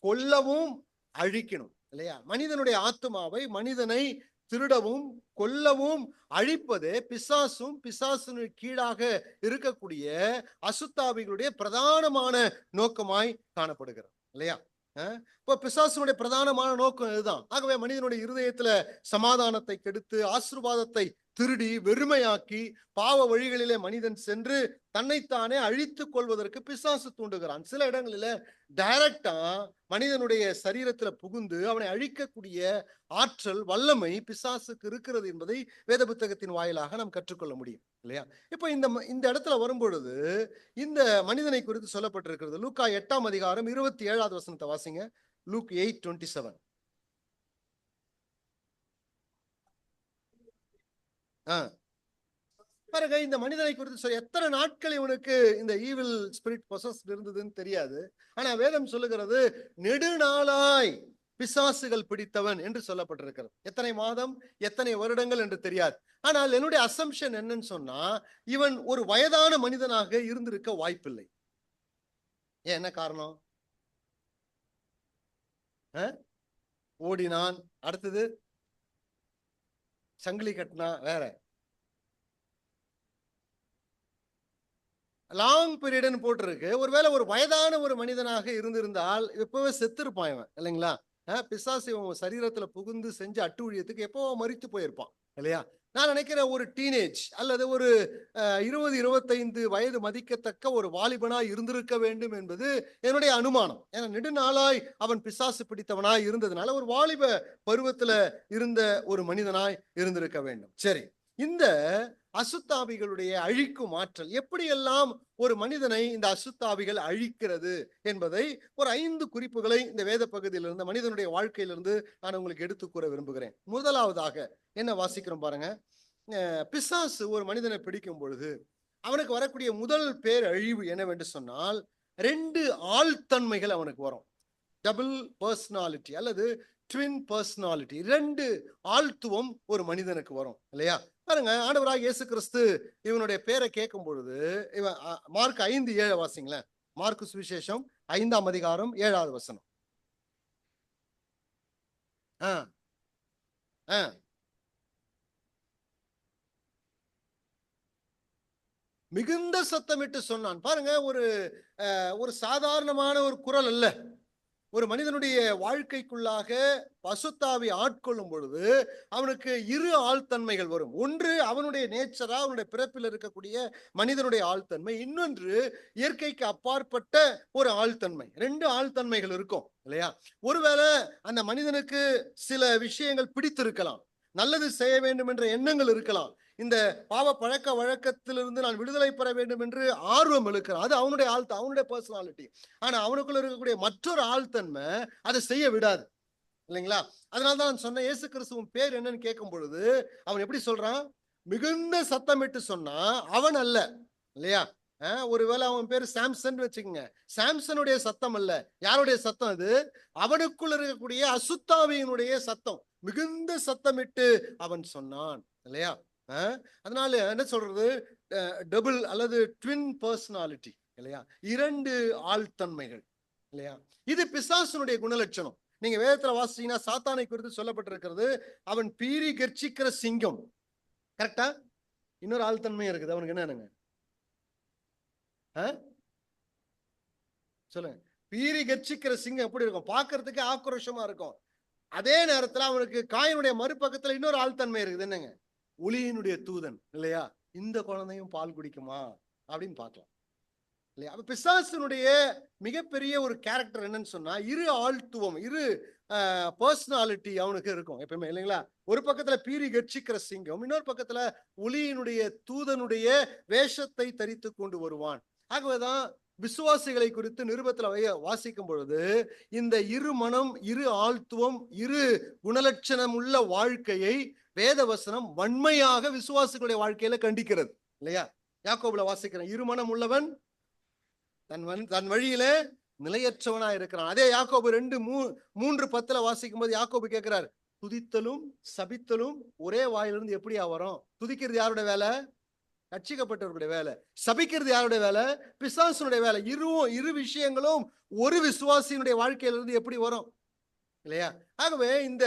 [SPEAKER 1] கொல்லவும் அழிக்கணும் இல்லையா? மனிதனுடைய ஆத்மாவை, மனிதனை திருடவும் கொல்லவும் அழிப்பது பிசாசும் பிசாசு கீழாக இருக்கக்கூடிய அசுத்தாவிகளுடைய பிரதானமான நோக்கமாய் காணப்படுகிறது இல்லையா? இப்போ பிசாசுடைய பிரதானமான நோக்கம் இதுதான். ஆகவே மனிதனுடைய இருதயத்துல சமாதானத்தை கெடுத்து, ஆசீர்வாதத்தை திருடி, வெறுமையாக்கி, பாவ வழிகளிலே மனிதன் சென்று தன்னைத்தானே அழித்துக் கொள்வதற்கு பிசாசு தூண்டுகிறான். சில இடங்களில டைரக்டா மனிதனுடைய சரீரத்துல புகுந்து அவனை அழிக்கக்கூடிய ஆற்றல், வல்லமை பிசாசுக்கு இருக்கிறது என்பதை வேத புத்தகத்தின் வாயிலாக நாம் கற்றுக்கொள்ள முடியும் இல்லையா? இப்ப இந்த இடத்துல வரும்பொழுது இந்த மனிதனை குறித்து சொல்லப்பட்டிருக்கிறது. லூக்கா 8ஆம் அதிகாரம் 27வது வசனத்தை வாசிங்க. லூக் 8:27. பாருங்க, இந்த மனிதனை குறித்து எத்தனை நாட்கள் இவனுக்கு இந்த ஈவில் ஸ்பிரிட் பொசஸ்ட் இருந்ததுன்னு தெரியாது. ஆனா வேதம் சொல்லுகிறது நெடுநாளாய் பிசாசுகள் பிடித்தவன் என்று சொல்லப்பட்டிருக்கிறது. எத்தனை மாதம், எத்தனை வருடங்கள் என்று தெரியாது. ஆனால் என்னுடைய அசம்ஷன் என்னன்னு சொன்னா, இவன் ஒரு வயதான மனிதனாக இருந்திருக்க வாய்ப்பில்லை. ஏன், என்ன காரணம்? ஓடினான், அடுத்தது சங்கிலி கட்டினா, வேற லாங் பீரியட்னு போட்டிருக்கு. ஒருவேளை ஒரு வயதான ஒரு மனிதனாக இருந்திருந்தால் எப்பவே செத்துருப்பான் இவன், இல்லைங்களா? பிசாசு இவன் சரீரத்துல புகுந்து செஞ்ச அட்டூழியத்துக்கு எப்போ மரித்து போயிருப்பான், இல்லையா? நான் நினைக்கிறேன் ஒரு டீனேஜ் அல்லது ஒரு 20-25 வயது மதிக்கத்தக்க ஒரு வாலிபனா இருந்திருக்க வேண்டும் என்பது என்னுடைய அனுமானம். ஏன்னா நெடுநாளாய் அவன் பிசாசு பிடித்தவனாய் இருந்ததுனால ஒரு வாலிப பருவத்துல இருந்த ஒரு மனிதனாய் இருந்திருக்க வேண்டும். சரி, இந்த அசுத்தாவிகளுடைய அழிக்கும் ஆற்றல் எப்படியெல்லாம் ஒரு மனிதனை இந்த அசுத்தாவிகள் அழிக்கிறது என்பதை ஒரு 5 குறிப்புகளை இந்த வேத பகுதியிலிருந்து, மனிதனுடைய வாழ்க்கையிலிருந்து நான் உங்களுக்கு எடுத்து கூற விரும்புகிறேன். முதலாவதாக என்ன வாசிக்கிறோம் பாருங்க. பிசாசு ஒரு மனிதனை பிடிக்கும் பொழுது அவனுக்கு வரக்கூடிய முதல் பேர் அழிவு என்னவென்று சொன்னால் 2 ஆழ்தன்மைகள் அவனுக்கு வரும். டபுள் பர்சனாலிட்டி அல்லது ட்வின் பர்சனாலிட்டி, 2 ஆழ்த்துவம் ஒரு மனிதனுக்கு வரும், இல்லையா? பாருங்க, ஆண்டவராக இயேசு கிறிஸ்து இவனுடைய பேரை கேட்கும் பொழுது இவன் மார்க் 5:7 வாசிங்களேன். மார்க்கு சுவிசேஷம் 5ஆம் அதிகாரம் 7வது வசனம். மிகுந்த சத்தமிட்டு சொன்னான். பாருங்க, ஒரு சாதாரணமான ஒரு குரல் அல்ல. ஒரு மனிதனுடைய வாழ்க்கைக்குள்ளாக பசுத்தாவி ஆட்கொள்ளும் பொழுது அவனுக்கு 2 ஆழ்தன்மைகள் வரும். ஒன்று அவனுடைய நேச்சரா, அவனுடைய பிறப்பில் இருக்கக்கூடிய மனிதனுடைய ஆழ்தன்மை. இன்னொன்று இயற்கைக்கு அப்பாற்பட்ட ஒரு ஆழ்தன்மை. 2 ஆழ்தன்மைகள் இருக்கும், இல்லையா? ஒருவேளை அந்த மனிதனுக்கு சில விஷயங்கள் பிடித்திருக்கலாம், நல்லது செய்ய வேண்டும் என்ற எண்ணங்கள் இருக்கலாம், இந்த பாவ பழக்க வழக்கத்திலிருந்து நான் விடுதலை பெற வேண்டும் என்று ஆர்வம் இருக்கிறான். அது அவனுடைய பர்சனாலிட்டி. ஆனா அவனுக்குள்ள இருக்கக்கூடிய மற்றொரு ஆழ்தன்மை அதை செய்ய விடாது, இல்லைங்களா? அதனால்தான் நான் சொன்ன இயேசு கிறிஸ்துவின் பேர் என்னன்னு கேட்கும் பொழுது அவன் எப்படி சொல்றான்? மிகுந்த சத்தமிட்டு சொன்னா அவன் அல்ல, இல்லையா? ஒருவேளை அவன் பேரு சாம்சன் வச்சுக்கோங்க. சாம்சனுடைய சத்தம் அல்ல. யாருடைய சத்தம் அது? அவனுக்குள்ள இருக்கக்கூடிய அசுத்தாவியினுடைய சத்தம். மிகுந்த சத்தமிட்டு அவன் சொன்னான், இல்லையா? அதனால என்ன சொல்றது? டபுள் அல்லது ட்வின் பர்சனாலிட்டி, இல்லையா? 2 ஆழ்தன்மைகள், இல்லையா? இது பிசாசுனுடைய குணலட்சணம். நீங்க வேதத்துல வாசிச்சீங்கன்னா சாத்தானை குறித்து சொல்லப்பட்டிருக்கிறது, அவன் பீறி கர்ச்சிக்கிற சிங்கம். கரெக்டா? இன்னொரு ஆழ்தன்மை இருக்குது அவனுக்கு. என்னங்க சொல்லுங்க. பீறி கர்ச்சிக்கிற சிங்கம் எப்படி இருக்கும்? பார்க்கறதுக்கு ஆக்ரோஷமா இருக்கும். அதே நேரத்துல அவனுக்கு காயினுடைய மறுபக்கத்துல இன்னொரு ஆழ்தன்மை இருக்குது. என்னங்க? ஒளியினுடைய தூதன், இல்லையா? இந்த குழந்தையும் பால் குடிக்குமா அப்படின்னு பார்க்கலாம், இல்லையா? அப்ப பிசாசினுடைய மிகப்பெரிய ஒரு கேரக்டர் என்னன்னு சொன்னா 2 ஆழ்த்துவம், 2 பர்சனாலிட்டி அவனுக்கு இருக்கும் எப்பவுமே, இல்லைங்களா? ஒரு பக்கத்துல பீறி கர்ச்சிக்கிற சிங்கம், இன்னொரு பக்கத்துல ஒளியினுடைய தூதனுடைய வேஷத்தை தரித்து கொண்டு வருவான். ஆகவேதான் விசுவாசிகளை குறித்து நிருபத்துல வாசிக்கும் பொழுது இந்த 2 மனம், 2 ஆழ்த்துவம், 2 குணலட்சணம் உள்ள வாழ்க்கையை வேதவசனம் வன்மையாக விசுவாசிகளுடைய வாழ்க்கையில கண்டிக்கிறது, இல்லையா? யாக்கோபுல வாசிக்கிறேன், 2 மனம் உள்ளவன் தன் வழியில நிலையற்றவனா இருக்கிறான். அதே யாக்கோபு 2:3-10 வாசிக்கும் போது யாக்கோபு கேட்கிறார், துதித்தலும் சபித்தலும் ஒரே வாயிலிருந்து எப்படியா வரும்? துதிக்கிறது யாருடைய வேலை? ரட்சிக்கப்பட்டவருடைய வேலை. சபிக்கிறது யாருடைய வேலை? பிசாசுனுடைய வேலை. 2 விஷயங்களும் ஒரு விசுவாசியினுடைய வாழ்க்கையிலிருந்து எப்படி வரும், இல்லையா? ஆகவே இந்த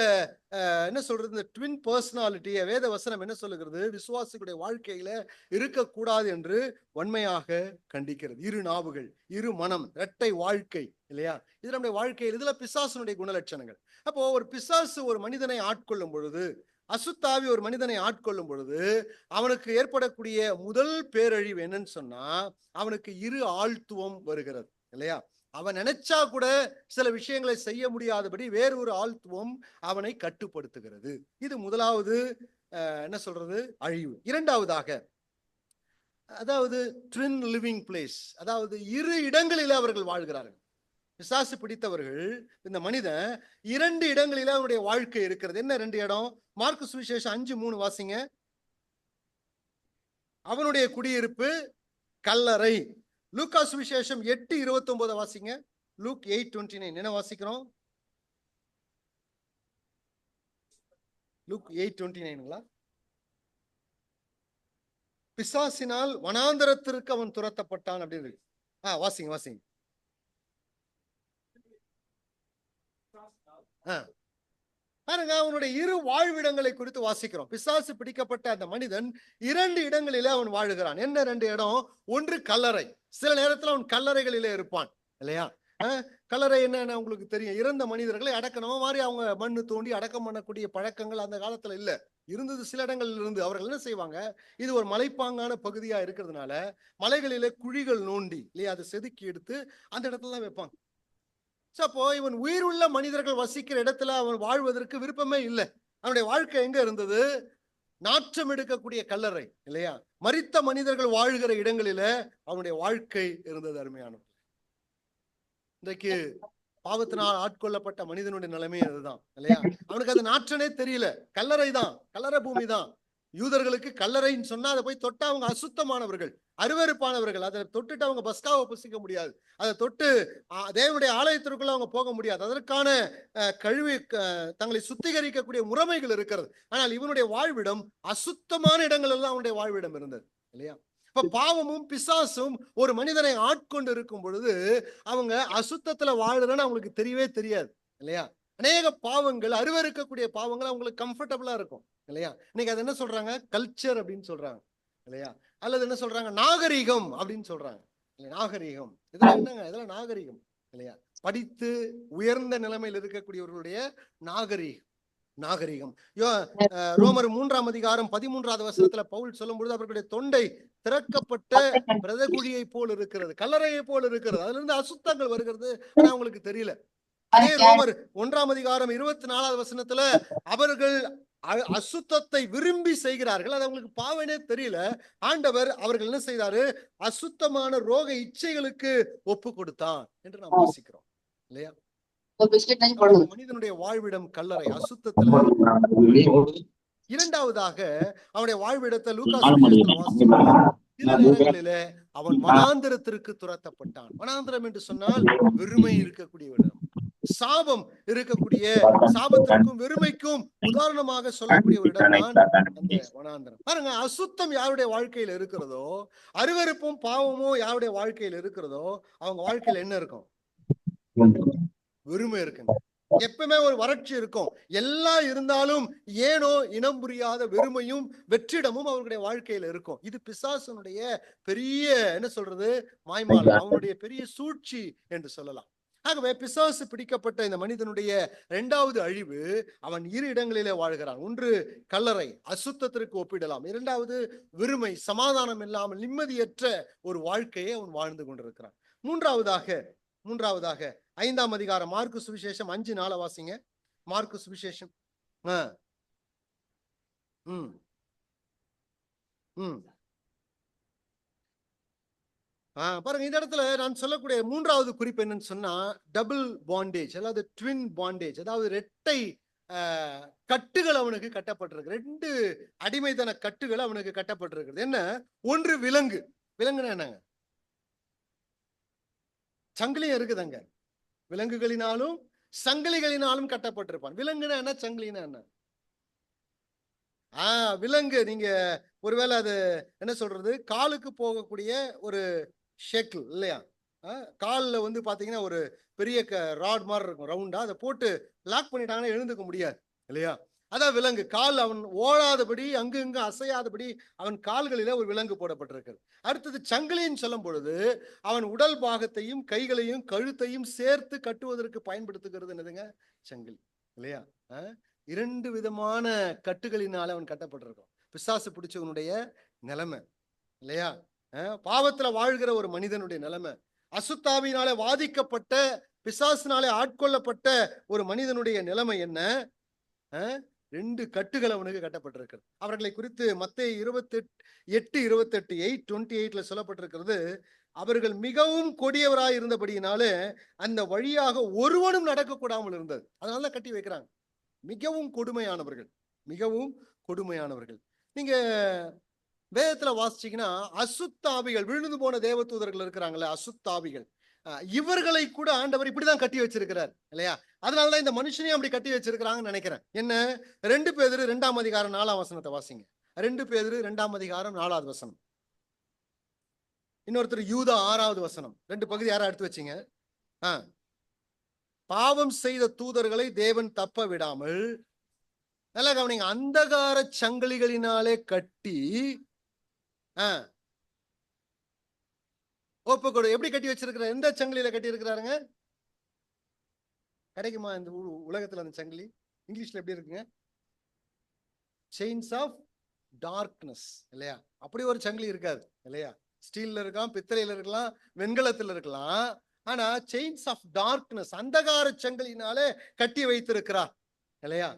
[SPEAKER 1] என்ன சொல்றது, இந்த ட்வின் பர்சனாலிட்டியை வேத வசனம் என்ன சொல்லுகிறது? விசுவாசிகளுடைய வாழ்க்கையில இருக்கக்கூடாது என்று வன்மையாக கண்டிக்கிறது. 2 நாவுகள், 2 மனம், இரட்டை வாழ்க்கை, இல்லையா? இது நம்முடைய வாழ்க்கையில், இதுல பிசாசுனுடைய குணலட்சணங்கள். அப்போ ஒரு பிசாசு ஒரு மனிதனை ஆட்கொள்ளும் பொழுது, அசுத்தாவி ஒரு மனிதனை ஆட்கொள்ளும் பொழுது அவனுக்கு ஏற்படக்கூடிய முதல் பேரழிவு என்னன்னு சொன்னா அவனுக்கு 2 ஆழ்த்துவம் வருகிறது, இல்லையா? அவன் நினைச்சா கூட சில விஷயங்களை செய்ய முடியாதபடி வேறு ஒரு ஆழ்த்துவம் அவனை கட்டுப்படுத்துகிறது. இது முதலாவது என்ன சொல்றது, அழிவு. இரண்டாவதாக, அதாவது ட்வின் லிவிங் பிளேஸ், அதாவது 2 இடங்களில் அவர்கள் வாழ்கிறார்கள். பிசாசு பிடித்தவர்கள், இந்த மனிதன் 2 இடங்களில் அவனுடைய வாழ்க்கை இருக்கிறது. என்ன 2 இடம்? மார்க்கு சுவிசேஷம் 5:3 வாசிங்க. அவனுடைய குடியிருப்பு கல்லறை. லூக்கா சுவிசேஷம் 8:29 வாசிங்க. லூக் 8:29 என்ன வாசிக்கிறோம்? லூக் 8:29ங்களா? பிசாசினால் வனாந்தரத்திற்கு அவன் துரத்தப்பட்டான் அப்படின்னு இருக்கு. வாசிங்க வாசிங்க. பாருங்க, அவனுடைய இரு வாழ்விடங்களை குறித்து வாசிக்கிறோம். பிசாசு பிடிக்கப்பட்ட அந்த மனிதன் 2 இடங்களிலே அவன் வாழுகிறான். என்ன 2 இடம்? ஒன்று கல்லறை. சில நேரத்தில் அவன் கல்லறைகளிலே இருப்பான் இல்லையா? கல்லறை என்ன உங்களுக்கு தெரியும். இறந்த மனிதர்களை அடக்கணும் மாதிரி அவங்க மண்ணு தோண்டி அடக்கம் பண்ணக்கூடிய பழக்கங்கள் அந்த காலத்துல இல்ல. இருந்தது சில இடங்களில் இருந்து. அவர்கள் என்ன செய்வாங்க, இது ஒரு மலைப்பாங்கான பகுதியா இருக்கிறதுனால மலைகளிலே குழிகள் நோண்டி இல்லையா, அதை செதுக்கி எடுத்து அந்த இடத்துல தான் வைப்பாங்க. அப்போ இவன் உயிர் உள்ள மனிதர்கள் வசிக்கிற இடத்துல அவன் வாழ்வதற்கு விருப்பமே இல்லை. அவனுடைய வாழ்க்கை எங்க இருந்தது? நாற்றம் எடுக்கக்கூடிய கல்லறை இல்லையா, மரித்த மனிதர்கள் வாழ்கிற இடங்களில அவனுடைய வாழ்க்கை இருந்தது. அருமையான இன்றைக்கு பாவத்தினால் ஆட்கொள்ளப்பட்ட மனிதனுடைய நிலைமை அதுதான் இல்லையா. அவனுக்கு அது நாற்றனே தெரியல. கல்லறை தான், கல்லறை பூமி தான். யூதர்களுக்கு கல்லறைன்னு சொன்னா அதை போய் தொட்டா அவங்க அசுத்தமானவர்கள், அருவருப்பானவர்கள். அதை தொட்டுட்டு அவங்க பஸ்காவை புசிக்க முடியாது. அதை தொட்டு தேவனுடைய ஆலயத்திற்குள்ள அவங்க போக முடியாது. அதற்கான கழுவி தங்களை சுத்திகரிக்கக்கூடிய முறைமைகள் இருக்கிறது. ஆனால் இவனுடைய வாழ்விடம் அசுத்தமான இடங்கள் எல்லாம் அவனுடைய வாழ்விடம் இருந்தது இல்லையா. இப்ப பாவமும் பிசாசும் ஒரு மனிதனை ஆட்கொண்டு இருக்கும் பொழுது அவங்க அசுத்தத்துல வாழுறன்னு அவங்களுக்கு தெரியவே தெரியாது இல்லையா. அநேக பாவங்கள், அருவருக்கக்கூடிய பாவங்கள் அவங்களுக்கு கம்ஃபர்டபுளா இருக்கும் இல்லையா. இன்னைக்கு அது என்ன சொல்றாங்க? கல்ச்சர் அப்படின்னு சொல்றாங்க இல்லையா. அல்லது என்ன சொல்றாங்க? நாகரீகம் அப்படின்னு சொல்றாங்க. நாகரீகம் இதெல்லாம் என்னங்க? இதெல்லாம் நாகரீகம் இல்லையா. படித்து உயர்ந்த நிலைமையில் இருக்கக்கூடியவர்களுடைய நாகரீகம். ரோமர் 3ஆம் அதிகாரம் 13வது வசனத்துல பவுல் சொல்லும் பொழுது அவர்களுடைய தொண்டை திறக்கப்பட்ட பிரதகுழியை போல் இருக்கிறது, கல்லறையை போல் இருக்கிறது. அதுல இருந்து அசுத்தங்கள் வருகிறது, ஆனா அவங்களுக்கு தெரியல. அதே ரோமர் 1ஆம் அதிகாரம் 24வது வசனத்துல அவர்கள் அசுத்தத்தை விரும்பி செய்கிறார்கள், அது அவங்களுக்கு பாவனே தெரியல. ஆண்டவர் அவர்கள் என்ன செய்தாரு? அசுத்தமான ரோக இச்சைகளுக்கு ஒப்பு கொடுத்தான் என்று நாம் வாசிக்கிறோம் இல்லையா. மனிதனுடைய வாழ்விடம் கல்லறை, அசுத்தத்துல. இரண்டாவதாக அவனுடைய வாழ்விடத்தை லூக்கா சுவிசேஷத்துல வாசிக்கிறோம். சில நேரங்களிலே அவன் வனாந்தரத்திற்கு துரத்தப்பட்டான். வனாந்தரம் என்று சொன்னால் வெறுமை இருக்கக்கூடிய இடம், சாபம் இருக்கக்கூடிய, சாபத்திற்கும் வெறுமைக்கும் உதாரணமாக சொல்லக்கூடிய ஒரு இடம் தான் அந்த வனாந்தரம். பாருங்க, அசுத்தம் யாருடைய வாழ்க்கையில இருக்கிறதோ, அருவருப்பும் பாவமும் யாருடைய வாழ்க்கையில இருக்கிறதோ அவங்க வாழ்க்கையில என்ன இருக்கும்? வெறுமை இருக்குங்க. எப்பவுமே ஒரு வறட்சி இருக்கும். எல்லாம் இருந்தாலும் ஏனோ இனம் புரியாத வெறுமையும் வெற்றிடமும் அவருடைய வாழ்க்கையில இருக்கும். இது பிசாசனுடைய பெரிய என்ன சொல்றது, மாய்மாலம், அவனுடைய பெரிய சூழ்ச்சி என்று சொல்லலாம். ஆகவே பிசாசு பிடிக்கப்பட்ட இந்த மனிதனுடைய 2வது அழிவு, அவன் 2 இடங்களிலே வாழ்கிறான். ஒன்று கல்லறை, அசுத்தத்திற்கு ஒப்பிடலாம். 2வது வெறுமை, சமாதானம் இல்லாமல் நிம்மதியற்ற ஒரு வாழ்க்கையை அவன் வாழ்ந்து கொண்டிருக்கிறான். மூன்றாவதாக 5ஆம் அதிகாரம் மார்க்கு சுவிசேஷம் 5:4 வாசிங்க. மார்க்கு சுவிசேஷம் பாருங்க, இந்த இடத்துல நான் சொல்லக்கூடிய 3வது குறிப்பு என்னன்னு சொன்னா டபுள் பாண்டேஜ், அதாவது ட்வின் பாண்டேஜ், அதாவது இரட்டை கட்டுகள் அவனுக்கு கட்டப்பட்டிருக்கு. 2 அடிமைத்தன கட்டுகள் அவனுக்கு கட்டப்பட்டிருக்கிறது. என்ன? ஒன்று விலங்கு. விலங்குனா என்னங்க? சங்கிலியும் இருக்குதுங்க. விலங்குகளினாலும் சங்கிலிகளினாலும் கட்டப்பட்டிருப்பான். விலங்குனா என்ன, சங்கிலினா என்ன? விலங்கு நீங்க ஒருவேளை அது என்ன சொல்றது, காலுக்கு போகக்கூடிய ஒரு ஷேக்கிள் இல்லையா. காலில் வந்து பாத்தீங்கன்னா ஒரு பெரிய ராட் மாதிரி இருக்கும், ரவுண்டா. அதை போட்டு லாக் பண்ணிட்டாங்கன்னா எழுந்துக்க முடியாது இல்லையா. அதான் விலங்கு. கால் அவன் ஓடாதபடி, அங்கு இங்கு அசையாதபடி அவன் கால்களில ஒரு விலங்கு போடப்பட்டிருக்கிறது. அடுத்தது சங்கிலின்னு சொல்லும் பொழுது அவன் உடல் பாகத்தையும் கைகளையும் கழுத்தையும் சேர்த்து கட்டுவதற்கு பயன்படுத்துகிறது என்னதுங்க? சங்கிலி இல்லையா. 2 விதமான கட்டுகளினால அவன் கட்டப்பட்டிருக்கான். பிசாசு பிடிச்சவனுடைய நிலைமை இல்லையா. பாவத்துல வாழ்கிற ஒரு மனிதனுடைய நிலைமை, அசுத்தாவினாலே வாதிக்கப்பட்ட, பிசாசினாலே ஆட்கொள்ளப்பட்ட ஒரு மனிதனுடைய நிலைமை என்ன? 2 கட்டுகள் அவனுக்கு கட்டப்பட்டிருக்கிறது. அவர்களை குறித்து மத்தேயு 28:28 சொல்லப்பட்டிருக்கிறது. அவர்கள் மிகவும் கொடியவராய் இருந்தபடியினாலே அந்த வழியாக ஒருவனும் நடக்கக்கூடாமல் இருந்தது. அதனால கட்டி வைக்கிறாங்க. மிகவும் கொடுமையானவர்கள், மிகவும் கொடுமையானவர்கள். நீங்க வேதத்துல வாசிச்சீங்கன்னா அசுத்தாவிகள், விழுந்து போன தேவதூதர்கள் இருக்கிறாங்களே அசுத்தாவிகள், இவர்களை கூட ஆண்டவர் இப்படிதான் கட்டி வச்சிருக்கிறார் இல்லையா? அதனாலதான் இந்த மனுஷனையும் அப்படி கட்டி வச்சிருக்கிறாங்கன்னு நினைக்கிறேன். என்ன? 2 பேதுரு 2ஆம் அதிகாரம் 4ஆம் வசனத்தை வாசிங்க. 2 பேதுரு 2ஆம் அதிகாரம் 4வது வசனம். இன்னொருத்தர் யூதா 6வது வசனம். 2 பகுதி யாரா எடுத்து வச்சீங்க? பாவம் செய்த தூதர்களை தேவன் தப்ப விடாமல், நல்லா கவனிங்க, அந்தகார சங்கிலிகளினாலே கட்டி ஒப்புக்கொடு. எப்படி கட்டி வச்சிருக்கிற? எந்த சங்கிலியில கட்டி இருக்கிறாருங்க? கிடைக்குமா இந்த உலகத்துல அந்த சங்கிலி? இங்கிலீஷ்ல எப்படி இருக்குங்க? செயின்ஸ் ஆஃப் டார்க்னஸ் இல்லையா? அப்படி ஒரு சங்கிலி இருக்காது இல்லையா? ஸ்டீல்ல இருக்கலாம், பித்தளையில இருக்கலாம், வெண்கலத்துல இருக்கலாம். ஆனா செயின்ஸ் ஆஃப் டார்க்னஸ், அந்தகார சங்கிலினாலே கட்டி வைத்திருக்கிறார் இல்லையா?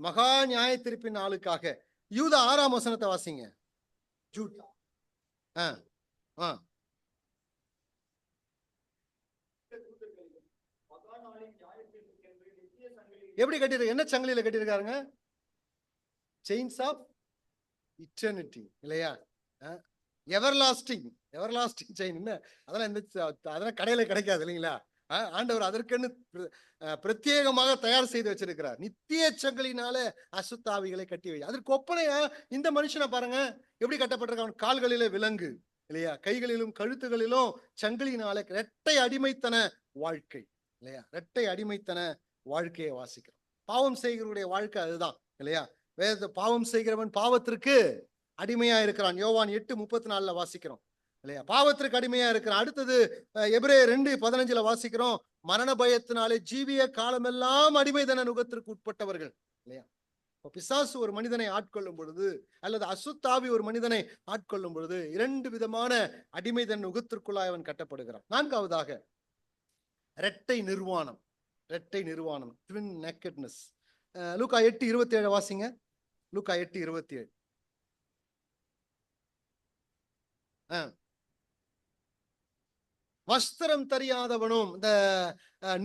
[SPEAKER 1] மகா நியாய தீர்ப்பின் நாளுக்காக. யூதா 6ஆம் வசனத்தை வாசிங்க. எப்படி கட்டிருக்கு? என்ன சங்கிலியில கட்டியிருக்காருங்க? செயின்ஸ் ஆஃப் இட்டர்னிட்டி இல்லையா? Everlasting chain. அதெல்லாம் கடையில கிடைக்காது இல்லைங்களா? ஆண்டவர் அதற்கென்னு பிரத்யேகமாக தயார் செய்து வச்சிருக்கிறார். நித்திய சங்கிலினால அசுத்தாவிகளை கட்டி வை. அதற்கு ஒப்பனையா இந்த மனுஷனை பாருங்க எப்படி கட்டப்பட்டிருக்கான். கால்களிலே விலங்கு இல்லையா? கைகளிலும் கழுத்துகளிலும் சங்கிலினால. இரட்டை அடிமைத்தன வாழ்க்கை இல்லையா? இரட்டை அடிமைத்தன வாழ்க்கையை வாசிக்கிறோம். பாவம் செய்கிறவருடைய வாழ்க்கை அதுதான் இல்லையா? வேத பாவம் செய்கிறவன் பாவத்திற்கு அடிமையா இருக்கிறான். யோவான் 8:34 வாசிக்கிறோம் இல்லையா? பாவத்திற்கு அடிமையா இருக்கிறான். அடுத்தது எபிரேயர் 2:15 வாசிக்கிறோம். மரண பயத்தினாலே ஜீவிய காலமெல்லாம் அடிமைதன நுகத்திற்கு உட்பட்டவர்கள் இல்லையா? பிசாசு ஒரு மனிதனை ஆட்கொள்ளும் பொழுது, அல்லது அசுத்தாவி ஒரு மனிதனை ஆட்கொள்ளும் பொழுது 2 விதமான அடிமைதன் நுகத்திற்குள்ளாய் அவன் கட்டப்படுகிறான். 4வதாக இரட்டை நிர்வாணம். Twin nakedness. லூக்கா 8:27 வாசிங்க. லூக்கா 8:27. வஸ்திரம் தெரியாதவனும். இந்த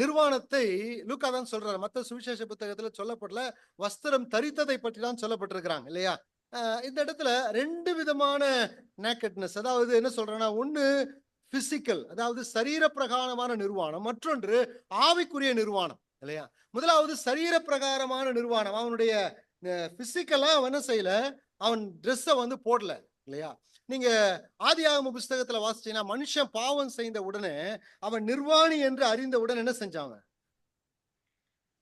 [SPEAKER 1] நிர்வாணத்தை லூக்கா தான் சொல்றாரு. மத்த சுவிசேஷ புத்தகத்துல சொல்லப்படல. வஸ்திரம் தரித்ததை பற்றி தான் சொல்லப்பட்டிருக்கிறாங்க இல்லையா? இந்த இடத்துல 2 விதமான நேக்கட்னஸ். அதாவது என்ன சொல்றேன்னா, ஒண்ணு பிசிக்கல், அதாவது சரீர பிரகாரமான நிர்வாணம். மற்றொன்று ஆவிக்குரிய நிர்வாணம் இல்லையா? முதலாவது சரீர பிரகாரமான நிர்வாணம். அவனுடைய பிசிக்கலா அவன் என்ன செய்யல, அவன் ட்ரெஸ்ஸை போடல இல்லையா? நீங்க ஆதியாகம புஸ்தகத்துல வாசிச்சீங்கன்னா, மனுஷன் பாவம் செய்த உடனே அவன் நிர்வாணி என்று அறிந்த உடனே என்ன செஞ்சாங்க?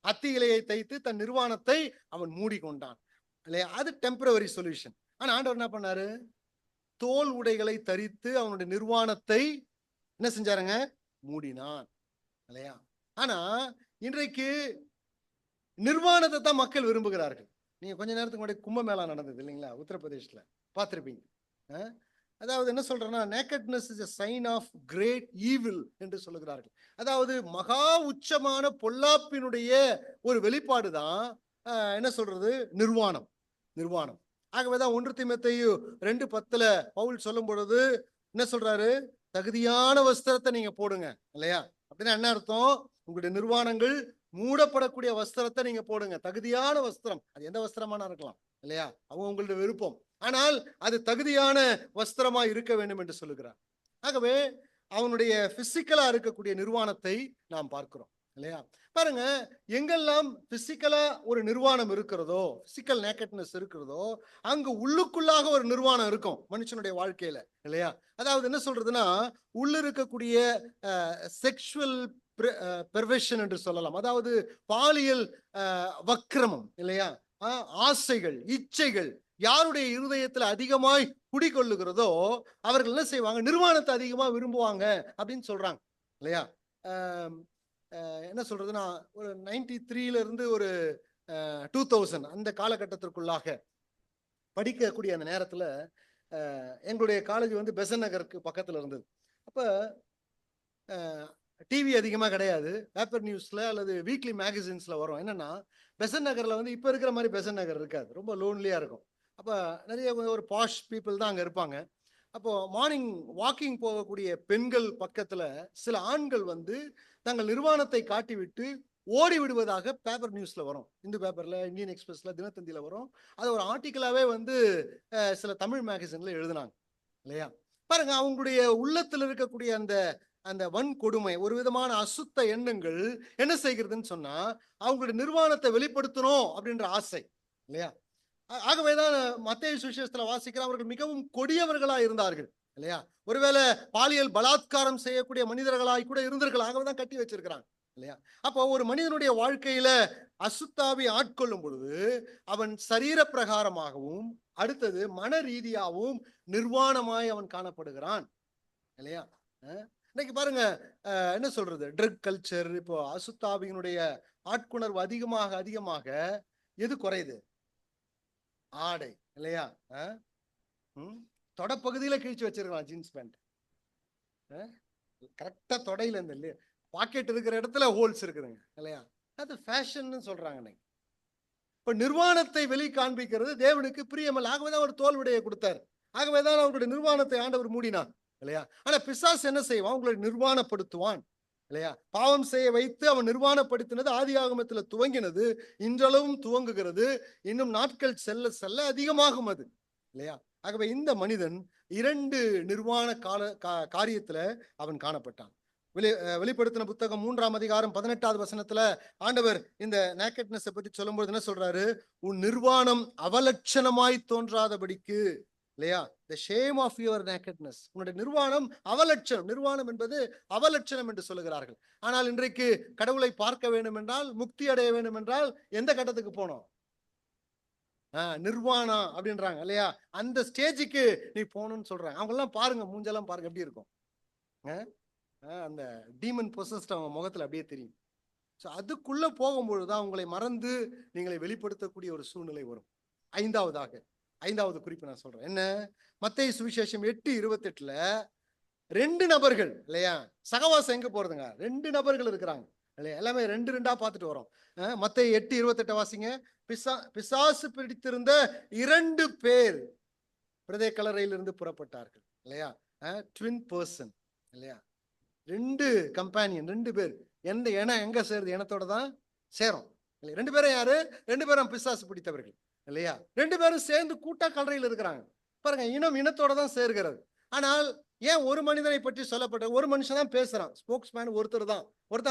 [SPEAKER 1] அத்தி இலையை தைத்து தன் நிர்வாணத்தை அவன் மூடிக்கொண்டான் இல்லையா? அது டெம்பரவரி சொல்யூஷன். ஆனா ஆண்டவர் என்ன பண்ணாரு? தோல் உடைகளை தரித்து அவனுடைய நிர்வாணத்தை என்ன செஞ்சாருங்க? மூடினான் இல்லையா? ஆனா இன்றைக்கு நிர்வாணத்தை தான் மக்கள் விரும்புகிறார்கள். நீங்க கொஞ்ச நேரத்துக்கு முன்னாடி கும்பமேளா நடந்தது இல்லைங்களா? உத்தரப்பிரதேசத்துல பார்த்திருப்பீங்க. அதாவது என்ன சொல்றேன்னா, nakedness is a sign of great evil என்று சொல்லுகிறார்கள். அதாவது மகா உச்சமான பொல்லாப்பினுடைய ஒரு வெளிப்பாடு தான் என்ன சொல்றது? நிர்வாணம். ஆகவேதான் 1 தீமோத்தேயு 2:10 பவுல் சொல்லும் பொழுது என்ன சொல்றாரு? தகுதியான வஸ்திரத்தை நீங்க போடுங்க இல்லையா? அப்படின்னா என்ன அர்த்தம்? உங்களுடைய நிர்வாணங்கள் மூடப்படக்கூடிய வஸ்திரத்தை நீங்க போடுங்க. தகுதியான வஸ்திரம். அது எந்த வஸ்திரமான இருக்கலாம் இல்லையா? அவங்க உங்களுடைய விருப்பம். ஆனால் அது தகுதியான வஸ்திரமா இருக்க வேண்டும் என்று சொல்லுகிறார். ஆகவே அவனுடைய பிசிக்கலா இருக்கக்கூடிய நிர்வாணத்தை நாம் பார்க்கிறோம் இல்லையா? பாருங்க, எங்கெல்லாம் பிசிக்கலா ஒரு நிர்வாணம் இருக்கிறதோ, பிசிக்கல் நேக்கட்னஸ் இருக்கிறதோ, அங்கு உள்ளுக்குள்ளாக ஒரு நிர்வாணம் இருக்கும் மனுஷனுடைய வாழ்க்கையில இல்லையா? அதாவது என்ன சொல்றதுன்னா, உள்ள இருக்கக்கூடிய செக்ஷுவல் பெர்வர்ஷன் என்று சொல்லலாம். அதாவது பாலியல் வக்கிரமம் இல்லையா? ஆசைகள், இச்சைகள் யாருடைய இருதயத்துல அதிகமாய் குடிக்கொள்ளுகிறதோ அவர்கள் என்ன செய்வாங்க? நிர்வாணத்தை அதிகமா விரும்புவாங்க அப்படின்னு சொல்றாங்க இல்லையா? என்ன சொல்றதுன்னா, ஒரு 93 இருந்து ஒரு 2000 அந்த காலகட்டத்திற்குள்ளாக படிக்கக்கூடிய அந்த நேரத்துல எங்களுடைய காலேஜ் பெசன் நகருக்கு பக்கத்துல இருந்தது. அப்ப டிவி அதிகமா கிடையாது. பேப்பர் நியூஸ்ல அல்லது வீக்லி மேகசின்ஸ்ல வரும். என்னன்னா, பெசன் நகர்ல இப்ப இருக்கிற மாதிரி பெசன் நகர் இருக்காது. ரொம்ப லோன்லியா இருக்கும். அப்ப நிறைய ஒரு பாஷ் பீப்புள் தான் அங்க இருப்பாங்க. அப்போ மார்னிங் வாக்கிங் போகக்கூடிய பெண்கள் பக்கத்துல சில ஆண்கள் தங்கள் நிர்வாணத்தை காட்டிவிட்டு ஓடி விடுவதாக பேப்பர் நியூஸ்ல வரும். இந்து பேப்பர்ல, இந்தியன் எக்ஸ்பிரஸ்ல, தினத்தந்தியில வரும். அது ஒரு ஆர்டிக்கலாவே வந்து சில தமிழ் மேகசின்ல எழுதுனாங்க இல்லையா? பாருங்க, அவங்களுடைய உள்ளத்துல இருக்கக்கூடிய அந்த அந்த வன்கொடுமை, ஒரு விதமான அசுத்த எண்ணங்கள் என்ன செய்கிறதுன்னு சொன்னா, அவங்களுடைய நிர்வாணத்தை வெளிப்படுத்தணும் அப்படின்ற ஆசை இல்லையா? ஆகவேதான் மத்தேயு சுவிசேஷத்துல வாசிக்கிற அவர்கள் மிகவும் கொடியவர்களா இருந்தார்கள் இல்லையா? ஒருவேளை பாலியல் பலாத்காரம் செய்யக்கூடிய மனிதர்களாய் கூட இருந்திருக்கலாம். ஆகவேதான் கட்டி வச்சிருக்கிறாங்க இல்லையா? அப்போ ஒரு மனிதனுடைய வாழ்க்கையில அசுத்தாவி ஆட்கொள்ளும் பொழுது அவன் சரீர பிரகாரமாகவும் அடுத்தது மன ரீதியாகவும் நிர்வாணமாய் அவன் காணப்படுகிறான் இல்லையா? இன்னைக்கு பாருங்க, என்ன சொல்றது, ட்ரக் கல்ச்சர், இப்போ அசுத்தாவியினுடைய ஆட்குணர்வு அதிகமாக அதிகமாக எது குறையுது? ஆடை இல்லையா? தொடப்பகுதியில கிழிச்சு வச்சிருக்கலாம் ஜீன்ஸ் பேண்ட். கரெக்டா தொடையில இந்த பாக்கெட் இருக்கிற இடத்துல ஹோல்ஸ் இருக்குதுங்க இல்லையா? அது ஃபேஷன் சொல்றாங்க. இப்ப நிர்வாணத்தை வெளி காண்பிக்கிறது தேவனுக்கு பிரியமல்ல. ஆகவேதான் அவர் தோல் விடையை கொடுத்தார். ஆகவேதான் அவருடைய நிர்வாணத்தை ஆண்டவர் மூடினார் இல்லையா? ஆனா பிசாசு என்ன செய்வான்? உங்களை நிர்வாணப்படுத்துவான் இல்லையா? பாவம் செய்ய வைத்து அவன் நிர்வாணப்படுத்தினது ஆதி ஆகமத்தில் துவங்கினது, இன்றளவும் துவங்குகிறது. இன்னும் நாட்கள் செல்ல செல்ல அதிகமாகும் அது இல்லையா? ஆகவே இந்த மனிதன் 2 நிர்வாண காரியத்துல அவன் காணப்பட்டான். வெளிப்படுத்தின புத்தகம் 3ஆம் அதிகாரம் 18வது வசனத்துல ஆண்டவர் இந்த நேக்கட்னஸ் பத்தி சொல்லும்போது என்ன சொல்றாரு? உன் நிர்வாணம் அவலட்சணமாய் தோன்றாதபடிக்கு இல்லையா? the shame of your nakedness. உன்னுடைய நிர்வாணம் அவலட்சணம். நிர்வாணம் என்பது அவலட்சணம் என்று சொல்லுகிறார்கள். ஆனால் இன்றைக்கு கடவுளை பார்க்க வேண்டும் என்றால், முக்தி அடைய வேண்டும் என்றால் எந்த கட்டத்துக்கு போனோம்? நிர்வாணம் அப்படின்றாங்க இல்லையா? அந்த ஸ்டேஜுக்கு நீ போகணும்னு சொல்றாங்க. அவங்க எல்லாம் பாருங்க, மூஞ்செல்லாம் பாருங்க எப்படி இருக்கும். அந்த டீமன் பொசஸ்ட் அவங்க முகத்துல அப்படியே தெரியும். அதுக்குள்ள போகும்பொழுதுதான் உங்களை மறந்து நீங்களை வெளிப்படுத்தக்கூடிய ஒரு சூழ்நிலை வரும். ஐந்தாவது குறிப்பு நான் சொல்றேன். என்ன? மத்தேயு சுவிசேஷம் 8:28ல 2 நபர்கள் இல்லையா? சகவாசம் எங்க போறதுங்க? 2 நபர்கள் இருக்கிறாங்க இல்லையா? எல்லாமே 2 பார்த்துட்டு வரோம். மத்தேயு 8:28 வாசிங்க. பிசாசு பிடித்திருந்த 2 பேர் பிரதே கல்லறையிலிருந்து புறப்பட்டார்கள் இல்லையா? ட்வின் பர்சன் இல்லையா? 2 கம்பானியன், 2 பேர். எந்த இனம் எங்க சேருது? இனத்தோட தான் சேரும். 2 பேரும் யாரு? 2 பேரும் பிசாசு பிடித்தவர்கள் இல்லையா? 2 பேரும் சேர்ந்து கூட்டா கல்லறையில் இருக்கிறாங்க. பாருங்க, இனத்தோட தான் சேர்கிறது. ஆனால் ஏன் ஒரு மனிதனை பற்றி சொல்லப்பட்ட ஒரு மனுஷன் தான் பேசுறான், ஸ்போக்ஸ்மேன் ஒருத்தர்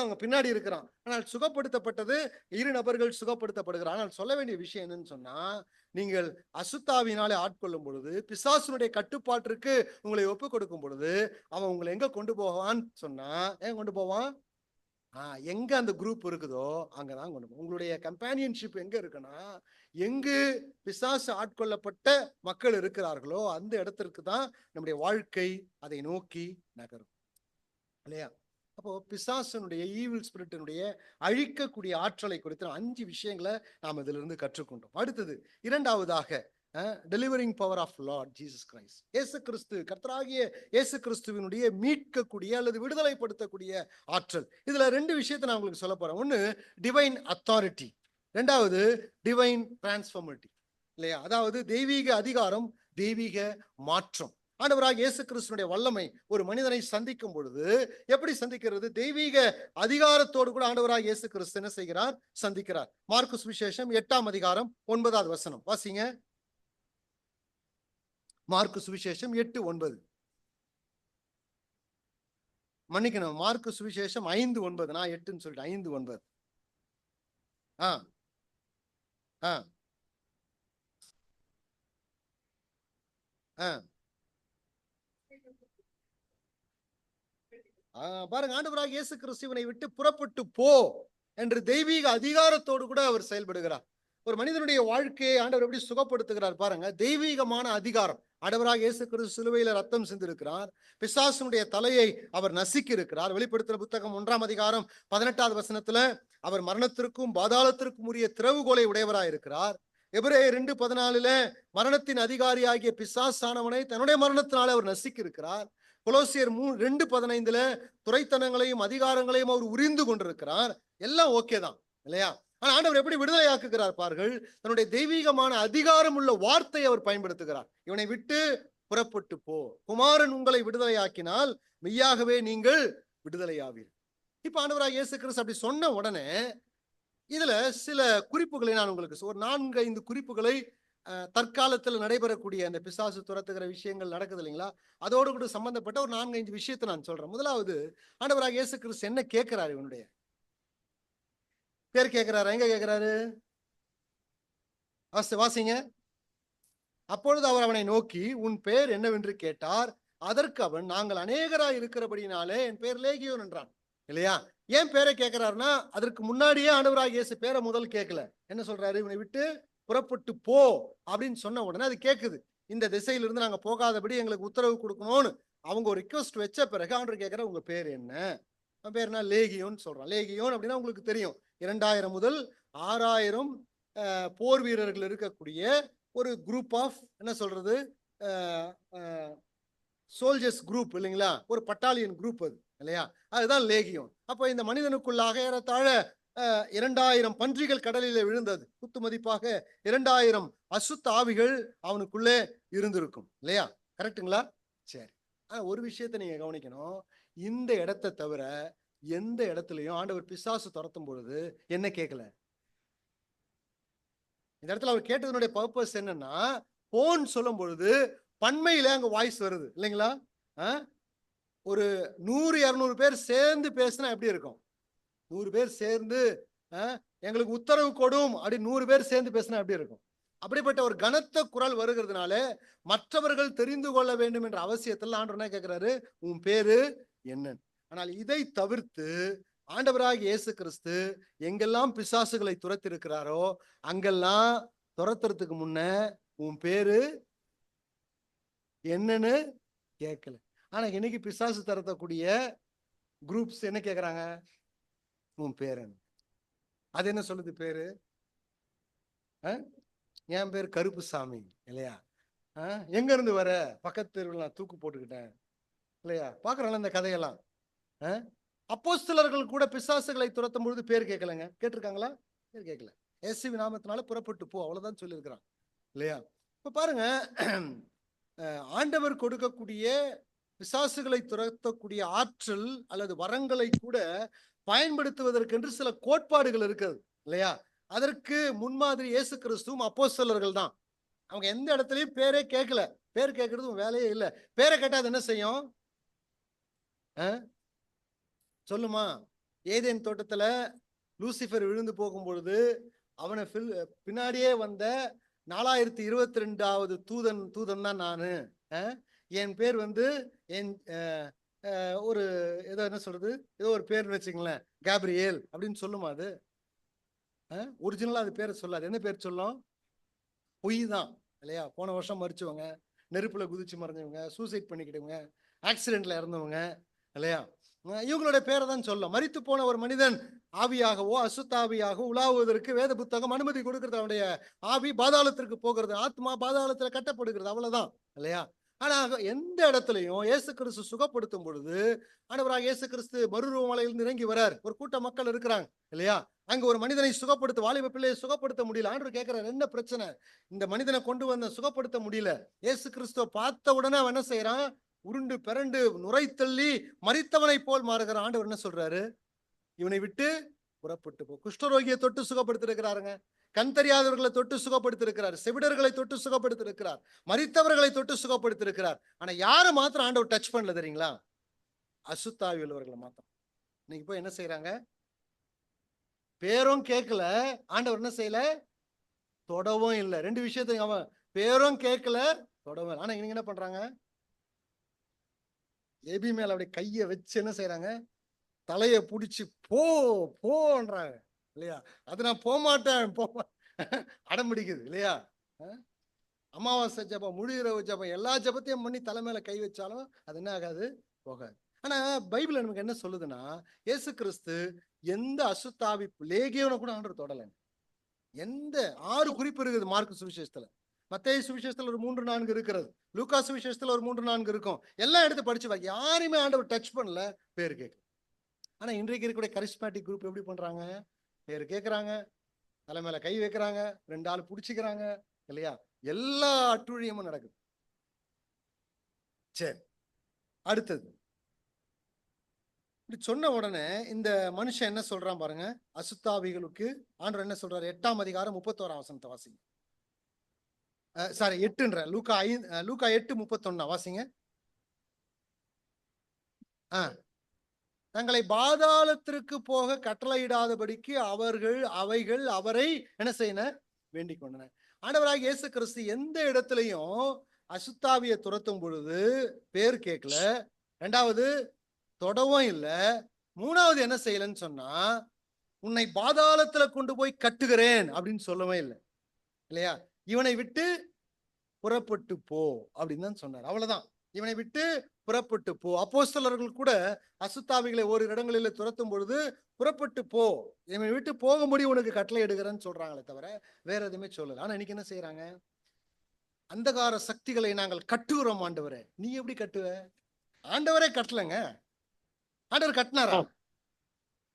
[SPEAKER 1] அவங்க பின்னாடி இருக்கிறான். ஆனால் சுகப்படுத்தப்பட்டது 2 நபர்கள் சுகப்படுத்தப்படுகிறார். ஆனால் சொல்ல வேண்டிய விஷயம் என்னன்னு சொன்னா, நீங்கள் அசுத்தாவினாலே ஆட்கொள்ளும் பொழுது, பிசாசுனுடைய கட்டுப்பாட்டிற்கு உங்களை ஒப்பு கொடுக்கும் பொழுது, அவன் உங்களை எங்க கொண்டு போவான்னு சொன்னா, ஏன் கொண்டு போவான்? எங்க அந்த குரூப் இருக்குதோ அங்கதான் கொண்டு போவோம். உங்களுடைய கம்பானியன்ஷிப் எங்க இருக்குன்னா, எங்கு பிசாசு ஆட்கொள்ளப்பட்ட மக்கள் இருக்கிறார்களோ அந்த இடத்திற்கு தான் நம்முடைய வாழ்க்கை அதை நோக்கி நகரும் இல்லையா? அப்போ பிசாசனுடைய ஈவில் ஸ்பிரிட்டினுடைய அழிக்கக்கூடிய ஆற்றலை குறித்து 5 விஷயங்களை நாம் இதிலிருந்து கற்றுக்கொண்டோம். அடுத்தது, 2வதாக delivering power of Lord Jesus Christ. இயேசு கிறிஸ்து, கர்த்தராகிய இயேசு கிறிஸ்துவினுடைய மீட்கக்கூடிய அல்லது விடுதலைப்படுத்தக்கூடிய ஆற்றல். இதுல 2 விஷயத்தை நான் உங்களுக்கு சொல்ல போறேன். ஒன்னு டிவைன் அத்தாரிட்டி, 2வது டிவைன் டிரான்ஸ்ஃபார்மிட்டி இல்லையா? அதாவது தெய்வீக அதிகாரம், தெய்வீக மாற்றம். ஆண்டவராக இயேசு கிறிஸ்துவினுடைய வல்லமை ஒரு மனிதனை சந்திக்கும் பொழுது எப்படி சந்திக்கிறது? தெய்வீக அதிகாரத்தோடு கூட ஆண்டவராக இயேசு கிறிஸ்து என்ன செய்கிறார்? சந்திக்கிறார். மார்க்கு சுவிசேஷம் 8ஆம் அதிகாரம் 9வது வசனம் வாசிங்க. மார்க்கு சுவிசேஷம் 8:9. மன்னிக்கணும், மார்க்கு சுவிசேஷம் 5:9. நான் 8ன்னு சொல்லிட்டு 5:9. பாருங்க, ஆண்டவராக இயேசு கிறிஸ்துவினை விட்டு புறப்பட்டு போ என்று தெய்வீக அதிகாரத்தோடு கூட அவர் செயல்படுகிறார். ஒரு மனிதனுடைய வாழ்க்கையை ஆண்டவர் எப்படி சுகப்படுத்துகிறார் பாருங்க. தெய்வீகமான அதிகாரம். ஆண்டவராக இயேசு கிறிஸ்து சிலுவையில ரத்தம் சிந்திருக்கிறார். பிசாசுடைய தலையை அவர் நசுக்கி இருக்கிறார். வெளிப்படுத்தின புத்தகம் 1ஆம் அதிகாரம் 18வது வசனத்துல அவர் மரணத்திற்கும் பாதாளத்திற்கும் உரிய திறவுகோலை உடையவராய் இருக்கிறார். எபிரேயர் 2:14 மரணத்தின் அதிகாரியாகிய பிசாசானவனை தன்னுடைய மரணத்தினால அவர் நசுக்கி இருக்கிறார். கொலோசியர் 2:15 துரைத்தனங்களையும் அதிகாரங்களையும் அவர் உரிந்து கொண்டிருக்கிறார். எல்லாம் ஓகே தான் இல்லையா? ஆனா ஆண்டவர் எப்படி விடுதலையாக்குகிறார் பார்கள். தன்னுடைய தெய்வீகமான அதிகாரம் உள்ள வார்த்தையை அவர் பயன்படுத்துகிறார். இவனை விட்டு புறப்பட்டு போ, குமாரன் உங்களை விடுதலையாக்கினால் மெய்யாகவே நீங்கள் விடுதலையாவீர்கள். இப்ப ஆண்டவராக இயேசு கிறிஸ்து அப்படி சொன்ன உடனே இதுல சில குறிப்புகளை நான் உங்களுக்கு ஒரு 4-5 குறிப்புகளை தற்காலத்தில் நடைபெறக்கூடிய அந்த பிசாசு துரத்துகிற விஷயங்கள் நடக்குது இல்லைங்களா, அதோடு கூட சம்பந்தப்பட்ட ஒரு 4-5 விஷயத்தை நான் சொல்றேன். முதலாவது, ஆண்டவராக இயேசு கிறிஸ்து என்ன கேட்கிறாரு? இவனுடைய பேர் கேட்கிறாரு. எங்க கேட்கிறாரு? வாசிங்க. அப்பொழுது அவர் அவனை நோக்கி, உன் பேர் என்னவென்று கேட்டார். அதற்கு அவன், நாங்கள் அநேகராய் இருக்கிறபடினாலே என் பேர் லேகியோன் என்றான். இல்லையா? ஏன் பேரை கேட்கிறாருன்னா, அதற்கு முன்னாடியே ஆண்டவராக இயேசு பேரை முதல் கேட்கல. என்ன சொல்றாரு? இவனை விட்டு புறப்பட்டு போ அப்படின்னு சொன்ன உடனே அது கேட்குது. இந்த திசையிலிருந்து நாங்க போகாதபடி எங்களுக்கு உத்தரவு கொடுக்கணும்னு அவங்க ஒரு ரிக்வெஸ்ட் வச்ச பிறகு ஆண்டவர் கேட்கிற, உங்க பேர் என்ன? பேர் என்ன? லேகியோன் சொல்றான். லேகியோன் அப்படின்னா உங்களுக்கு தெரியும், 2000 முதல் 6000 போர் வீரர்கள் இருக்கக்கூடிய ஒரு குரூப் ஆஃப், என்ன சொல்றது, சோல்ஜர்ஸ் குரூப் இல்லைங்களா, ஒரு பட்டாலியன் குரூப் அது இல்லையா, அதுதான் லேகியோன். அப்ப இந்த மனிதனுக்குள்ளாக ஏறத்தாழ 2000 பன்றிகள் கடலிலே விழுந்தது. குத்து மதிப்பாக 2000 அசுத்த ஆவிகள் அவனுக்குள்ளே இருந்திருக்கும் இல்லையா? கரெக்டுங்களா? சரி. ஒரு விஷயத்தை நீங்க கவனிக்கணும். இந்த இடத்தை தவிர எந்த இடத்துலயும் ஆண்டவர் பிசாசு துரத்தும் பொழுது என்ன கேட்கல. இந்த இடத்துல அவர் கேட்டதனுடைய பர்பஸ் என்னன்னா, போன் சொல்லும் பொழுது பன்மையில அங்க வாய்ஸ் வருது இல்லைங்களா? ஒரு 100-200 பேர் சேர்ந்து பேசினா எப்படி இருக்கும்? 100 பேர் சேர்ந்து எங்களுக்கு உத்தரவு கொடும் அப்படி 100 பேர் சேர்ந்து பேசினா எப்படி இருக்கும்? அப்படிப்பட்ட ஒரு கனத்த குரல் வருகிறதுனால மற்றவர்கள் தெரிந்து கொள்ள வேண்டும் என்ற அவசியத்தில் ஆண்டவர் என்ன கேட்கிறாரு? உன் பேரு என்ன? ஆனால் இதை தவிர்த்து ஆண்டவராக இயேசு கிறிஸ்து எங்கெல்லாம் பிசாசுகளை துரத்தி இருக்கிறாரோ அங்கெல்லாம் துரத்துறதுக்கு முன்ன உன் பேரு என்னன்னு கேட்கல. ஆனா இன்னைக்கு பிசாசு துரத்தக்கூடிய குரூப்ஸ் என்ன கேட்கறாங்க? உன் பேரு என்ன? அது என்ன சொல்லுது பேரு? என் பேர் கருப்புசாமி இல்லையா? எங்க இருந்து வர? பக்கத்து தெருவில் நான் தூக்கு போட்டுக்கிட்டேன் இல்லையா? பாக்குறாங்க இந்த கதையெல்லாம். அப்போஸ்தலர்கள் கூட பிசாசுகளை துரத்தும் பொழுது பேர் கேட்கலங்க. கேட்டிருக்காங்களா? பேர் கேட்கல. இயேசுவின் நாமத்தினால புறப்பட்டு போ, அவ்வளவுதான் சொல்லியிருக்கிறான் இல்லையா? இப்ப பாருங்க, ஆண்டவர் கொடுக்கக்கூடிய பிசாசுகளை துரத்தக்கூடிய ஆற்றல் அல்லது வரங்களை கூட பயன்படுத்துவதற்கென்று சில கோட்பாடுகள் இருக்குது இல்லையா? அதற்கு முன்மாதிரி இயேசு கிறிஸ்துவும் அப்போஸ்தலர்கள் தான். அவங்க எந்த இடத்துலயும் பேரே கேட்கல. பேர் கேட்கறது வேலையே இல்லை. பேரை கேட்டா அது என்ன செய்யும்? சொல்லுமா? ஏதேன் தோட்டத்துல லூசிபர் விழுந்து போகும் பொழுது அவனை பின்னாடியே வந்த 4022வது தூதன் தான் நானு. என் பேர் என் ஒரு ஏதோ என்ன சொல்றது, ஏதோ ஒரு பேர் வச்சுங்களேன், கேப்ரியேல் அப்படின்னு சொல்லுமா? அது ஒரிஜினலா அது பேரை சொல்லாது. என்ன பேர் சொல்லும்? பொய் தான் இல்லையா? போன வருஷம் மறிச்சவங்க, நெருப்புல குதிச்சு மறைஞ்சவங்க, சூசைட் பண்ணிக்கிட்டவங்க, ஆக்சிடென்ட்ல இறந்தவங்க இல்லையா, இவங்களுடைய பேரை தான் சொல்லும். மரித்து போன ஒரு மனிதன் ஆவியாகவோ அசுத்தாவியாகவோ உலாவுவதற்கு வேத புத்தகம் அனுமதி கொடுக்கிறது. அவனுடைய ஆவி பாதாளத்திற்கு போகிறது, ஆத்மா பாதாளத்துல கட்டப்படுகிறது, அவ்வளவுதான் இல்லையா? ஆனா எந்த இடத்துலையும் இயேசு கிறிஸ்து சுகப்படுத்தும் பொழுது ஆண்டவராக இயேசு கிறிஸ்து மறுரூபமலையிலிருந்து இறங்கி வரார். ஒரு கூட்ட மக்கள் இருக்கிறாங்க இல்லையா? அங்க ஒரு மனிதனை சுகப்படுத்த, வாலிப பிள்ளையை சுகப்படுத்த முடியல. ஆண்டவர் கேட்கிறார், என்ன பிரச்சனை? இந்த மனிதனை கொண்டு வந்த சுகப்படுத்த முடியல. இயேசு கிறிஸ்துவ பார்த்த உடனே அவன் என்ன செய்யறான்? உருண்டு பிறண்டு நுரை தள்ளி மரித்தவனை போல் மாறுகிற. ஆண்டவர் என்ன சொல்றாரு? இவனை விட்டு புறப்பட்டு போ. குஷ்டரோகியை தொட்டு சுகப்படுத்தி இருக்கிறாருங்க. கண் தெரியாதவர்களை தொட்டு சுகப்படுத்தி இருக்கிறார். செவிடர்களை தொட்டு சுகப்படுத்தி இருக்கிறார். மரித்தவர்களை தொட்டு சுகப்படுத்தி இருக்கிறார். ஆனா யாரை மாத்திரம் ஆண்டவர் டச் பண்ணல தெரியுங்களா? அசுத்தாவி உள்ளவர்களை மாத்திரம். இன்னைக்கு போய் என்ன செய்யறாங்க? பேரும் கேட்கல, ஆண்டவர் என்ன செய்யல? தொடவும் இல்லை. ரெண்டு விஷயத்தையும் அவன் பேரும் கேட்கல, தொடவும். ஆனா இவங்க என்ன பண்றாங்க? எபி மேல அப்படி கைய வச்சு என்ன செய்யறாங்க? தலைய புடிச்சு போ போன்றாங்க இல்லையா? அது நான் போமாட்டேன் அடம் பிடிக்குது இல்லையா? அமாவாசை ஜபம், முழு இரவு ஜபம், எல்லா ஜபத்தையும் பண்ணி தலை மேல கை வச்சாலும் அது என்ன ஆகாது? போகாது. ஆனா பைபிள் நமக்கு என்ன சொல்லுதுன்னா, இயேசு கிறிஸ்து எந்த அசுத்தாவி லேகியோனை கூட ஆண்டவர் தொடல. எந்த 6 குறிப்பு இருக்குது மார்க் சுவிசேஷத்துல, மத்தேயு சுவிசேஷத்துல ஒரு 3-4 இருக்கிறது, லூக்கா சுவிசேஷத்துல ஒரு 3-4 இருக்கும். எல்லாம் எடுத்து படிச்சு யாருமே ஆண்டவர் டச் பண்ணல, பேர் கேட்க. ஆனா இன்றைக்கு இருக்கக்கூடிய கரிஸ்மேட்டிக் குரூப் எப்படி பண்றாங்க? பேர் கேட்கறாங்க, தலை மேல கை வைக்கிறாங்க, 2 ஆள் புடிச்சுக்கிறாங்க இல்லையா? எல்லா அட்டுழியமும் நடக்குது. சரி, அடுத்தது இப்படி சொன்ன உடனே இந்த மனுஷன் என்ன சொல்றான் பாருங்க. அசுத்தாவிகளுக்கு ஆண்டவர் என்ன சொல்றாரு? 8ஆம் அதிகாரம் 31ஆம் வசனத்தை வாசிங்க. சாரி 8ன்ற லூக்கா 8:31 வாசிங்க. தங்களை பாதாளத்திற்கு போக கட்டளையிடாதபடிக்கு அவைகள் அவரை என்ன செய்யணும்? வேண்டிக் கொண்டன. ஆண்டவராக இயேசு கிறிஸ்து எந்த இடத்துலையும் அசுத்தாவியை துரத்தும் பொழுது பேர் கேட்கல. 2வது தொடவும் இல்ல. 3வது என்ன செய்யலன்னு சொன்னா, உன்னை பாதாளத்துல கொண்டு போய் கட்டுகிறேன் அப்படின்னு சொல்லவே இல்லை இல்லையா? இவனை விட்டு புறப்பட்டு போ அப்படின்னு தான் சொன்னார். அவ்வளவுதான். இவனை விட்டு புறப்பட்டு போ. அப்போஸ்தலர்கள் கூட அசுத்தாவிகளை ஒரு இடங்களில் துரத்தும் பொழுது புறப்பட்டு போ, இவனை விட்டு போகும்படி உனக்கு கட்டளை எடுக்கிறேன்னு சொல்றாங்களே தவிர வேற எதுவுமே சொல்லல. ஆனா இன்னைக்கு என்ன செய்யறாங்க? அந்தகார சக்திகளை நாங்கள் கட்டுகிறோம் ஆண்டவரே. நீ எப்படி கட்டுவ? ஆண்டவரே கட்டலங்க. ஆண்டவர் கட்டினாரா?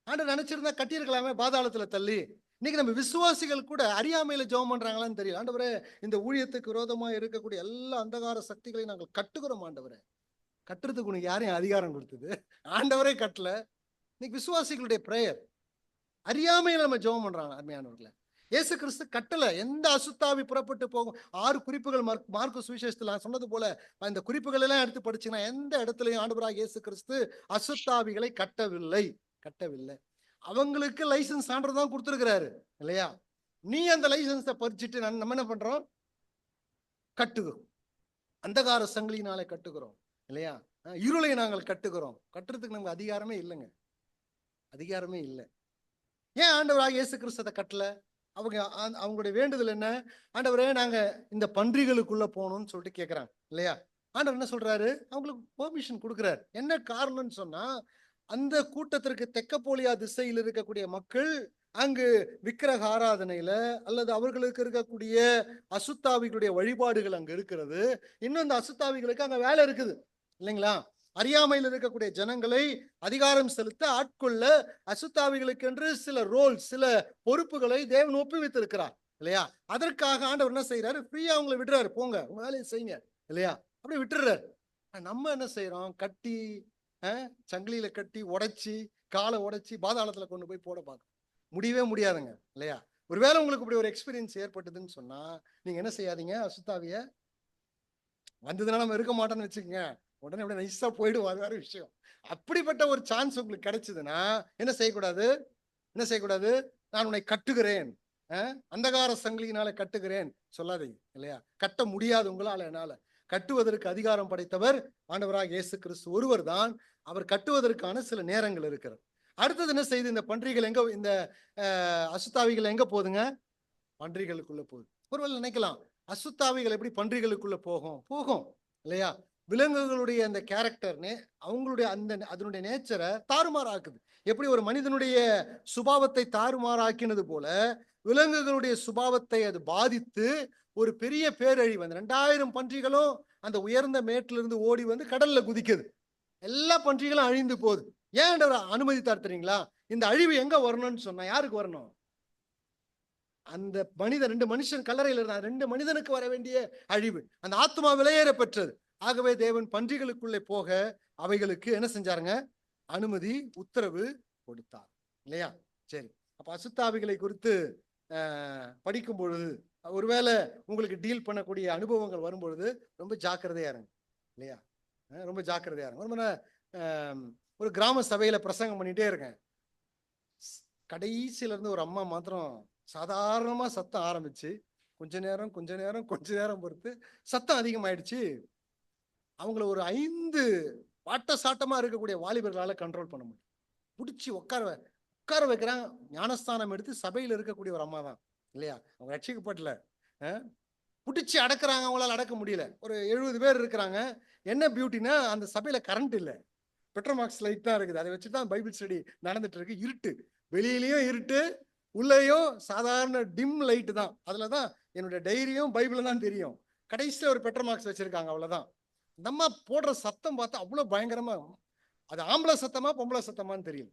[SPEAKER 1] ஆண்டவர் நினைச்சிருந்தா கட்டியிருக்கலாமே பாதாளத்துல தள்ளி. இன்னைக்கு நம்ம விசுவாசிகள் கூட அறியாமையில ஜெபம் பண்றாங்களான்னு தெரியல. ஆண்டவரே, இந்த ஊழியத்துக்கு விரோதமா இருக்கக்கூடிய எல்லா அந்தகார சக்திகளை நாங்கள் கட்டுகிறோம் ஆண்டவரே. கட்டுறதுக்கு உனக்கு யாரையும் அதிகாரம் கொடுத்தது? ஆண்டவரே கட்டல. இன்னைக்கு விசுவாசிகளுடைய பிரேயர் அறியாமையில நம்ம ஜெபம் பண்றாங்க. அருமையானவர்களே, இயேசு கிறிஸ்து கட்டல. எந்த அசுத்தாவி புறப்பட்டு போகும் 6 குறிப்புகள் மார்க்கு சுவிசேஷத்துல நான் சொன்னது போல இந்த குறிப்புகள் எல்லாம் எடுத்து படிச்சீங்கன்னா எந்த இடத்துலயும் ஆண்டவராக இயேசு கிறிஸ்து அசுத்தாவிகளை கட்டவில்லை. அவங்களுக்கு லைசன்ஸ் ஆண்டவர் தான் கொடுத்திருக்கிறாரு இல்லையா? நீ அந்த லைசன்ஸை பறிச்சுட்டு நம்ம என்ன பண்றோம்? கட்டுகிறோம். அந்தகார சங்கிலினாலே கட்டுகிறோம் இல்லையா? இருளை நாங்கள் கட்டுகிறோம். கட்டுறதுக்கு நமக்கு அதிகாரமே இல்லைங்க. அதிகாரமே இல்லை. ஏன் ஆண்டவராக இயேசு கிறிஸ்து கட்டல? அவங்களுடைய வேண்டுதல் என்ன? ஆண்டவரே, நாங்க இந்த பன்றிகளுக்குள்ள போகணும்னு சொல்லிட்டு கேட்கிறாங்க இல்லையா? ஆண்டவர் என்ன சொல்றாரு? அவங்களுக்கு பெர்மிஷன் கொடுக்கிறார். என்ன காரணம்னு சொன்னா, அந்த கூட்டத்திற்கு தெக்கப்போலியா திசையில் இருக்கக்கூடிய மக்கள் அங்கு விக்கிரக ஆராதனையில அல்லது அவர்களுக்கு இருக்கக்கூடிய அசுத்தாவிகளுடைய வழிபாடுகள் அங்க இருக்கிறது. இன்னும் இந்த அசுத்தாவிகளுக்கு அங்க வேலை இருக்குது இல்லைங்களா? அறியாமையில் இருக்கக்கூடிய ஜனங்களை அதிகாரம் செலுத்த ஆட்கொள்ள அசுத்தாவிகளுக்கு என்று சில ரோல், சில பொறுப்புகளை தேவன் ஒப்புவித்திருக்கிறார் இல்லையா? அதற்காக ஆண்டவர் என்ன செய்யறாரு? ஃப்ரீயா அவங்களை விடுறாரு. போங்க, உங்க வேலையை செய்யுங்க இல்லையா? அப்படி விட்டுறாரு. நம்ம என்ன செய்யறோம்? கட்டி சங்கிலியில கட்டி உடைச்சி காலை உடைச்சி பாதாளத்துல கொண்டு போய் போட பார்க்க முடியவே முடியாதுங்க இல்லையா? ஒருவேளை உங்களுக்கு இப்படி ஒரு எக்ஸ்பீரியன்ஸ் ஏற்பட்டதுன்னு சொன்னா நீங்க என்ன செய்யாதீங்க? அசுத்தாவிய வந்ததுனால நம்ம இருக்க மாட்டோம்னு வச்சுக்கோங்க, உடனே அப்படியே நைஸா போயிடும். அது வேற விஷயம். அப்படிப்பட்ட ஒரு சான்ஸ் உங்களுக்கு கிடைச்சதுன்னா என்ன செய்யக்கூடாது? நான் உன்னை கட்டுகிறேன், அந்தகார சங்கிலியினால கட்டுகிறேன் சொல்லாதீங்க இல்லையா? கட்ட முடியாது உங்களால. என்னால கட்டுவதற்கு அதிகாரம் படைத்தவர் ஆண்டவராக இயேசு கிறிஸ்து ஒருவர் தான். அவர் கட்டுவதற்கான சில நேரங்கள் இருக்கிறது. அடுத்தது என்ன செய்யுது? இந்த பன்றிகள் எங்க, இந்த அசுத்தாவிகள் எங்க போகுதுங்க? பன்றிகளுக்குள்ள போகுது. ஒருவேளை நினைக்கலாம், அசுத்தாவிகள் எப்படி பன்றிகளுக்குள்ள போகும் இல்லையா? விலங்குகளுடைய அந்த கேரக்டர், அவங்களுடைய அதனுடைய நேச்சரை தாறுமாறாக்குது. எப்படி ஒரு மனிதனுடைய சுபாவத்தை தாறுமாறாக்கினது போல விலங்குகளுடைய சுபாவத்தை அது பாதித்து ஒரு பெரிய பேரழிவு. அந்த 2000 பன்றிகளும் அந்த உயர்ந்த மேட்டில இருந்து ஓடி வந்து கடல்ல குதிக்குது. எல்லா பன்றிகளும் அழிந்து போகுது. ஏன் அனுமதித்தார் தெரியுங்களா? இந்த அழிவு எங்க வரணும்னு சொன்னா யாருக்கு வரணும்? அந்த மனிதன், 2 மனுஷன் கல்லறையில் இருந்தார். 2 மனிதனுக்கு வர வேண்டிய அழிவு. அந்த ஆத்மா விலையேற பெற்றது. ஆகவே தேவன் பன்றிகளுக்குள்ளே போக அவைகளுக்கு என்ன செஞ்சாருங்க? அனுமதி, உத்தரவு கொடுத்தார் இல்லையா? சரி, அப்ப அசுத்தாவிகளை குறித்து படிக்கும் பொழுது ஒருவேளை உங்களுக்கு டீல் பண்ணக்கூடிய அனுபவங்கள் வரும்பொழுது ரொம்ப ஜாக்கிரதையா இருங்க இல்லையா? ரொம்ப ஜாக்கிரதையா இருங்க. ரொம்ப ஒரு கிராம சபையில பிரசங்கம் பண்ணிட்டே இருக்கேன். கடைசியில இருந்து ஒரு அம்மா மாத்திரம் சாதாரணமா சத்தம் ஆரம்பிச்சு கொஞ்ச நேரம் பொறுத்து சத்தம் அதிகமாயிடுச்சு. அவங்கள ஒரு 5 வாட்ட சாட்டமா இருக்கக்கூடிய வாலிபர்களால கண்ட்ரோல் பண்ண முடியும். பிடிச்சி உட்கார வைக்கிறாங்க. ஞானஸ்தானம் எடுத்து சபையில இருக்கக்கூடிய ஒரு அம்மா தான் இல்லையா? அவங்க ரட்சிக்கப்படல. பிடிச்சி அடக்குறாங்க. அவங்களால அடக்க முடியல. ஒரு 70 பேர் இருக்கிறாங்க. என்ன பியூட்டினா, அந்த சபையில கரண்ட் இல்லை, பெட்ரோமாக்ஸ் லைட் தான் இருக்குது. அதை வச்சுதான் பைபிள் ஸ்டடி நடந்துட்டு இருக்கு. இருட்டு, வெளியிலயும் இருட்டு, உள்ளேயும் சாதாரண டிம் லைட் தான். அதுலதான் என்னுடைய டைரியும் பைபிளும் தான் தெரியும். கடைசியில ஒரு பெட்ரோமாக்ஸ் வச்சிருக்காங்க, அவ்வளவுதான். நம்ம போடுற சத்தம் பார்த்தா அவ்வளவு பயங்கரமா, அது ஆம்பளை சத்தமா பொம்பளை சத்தமான்னு தெரியல.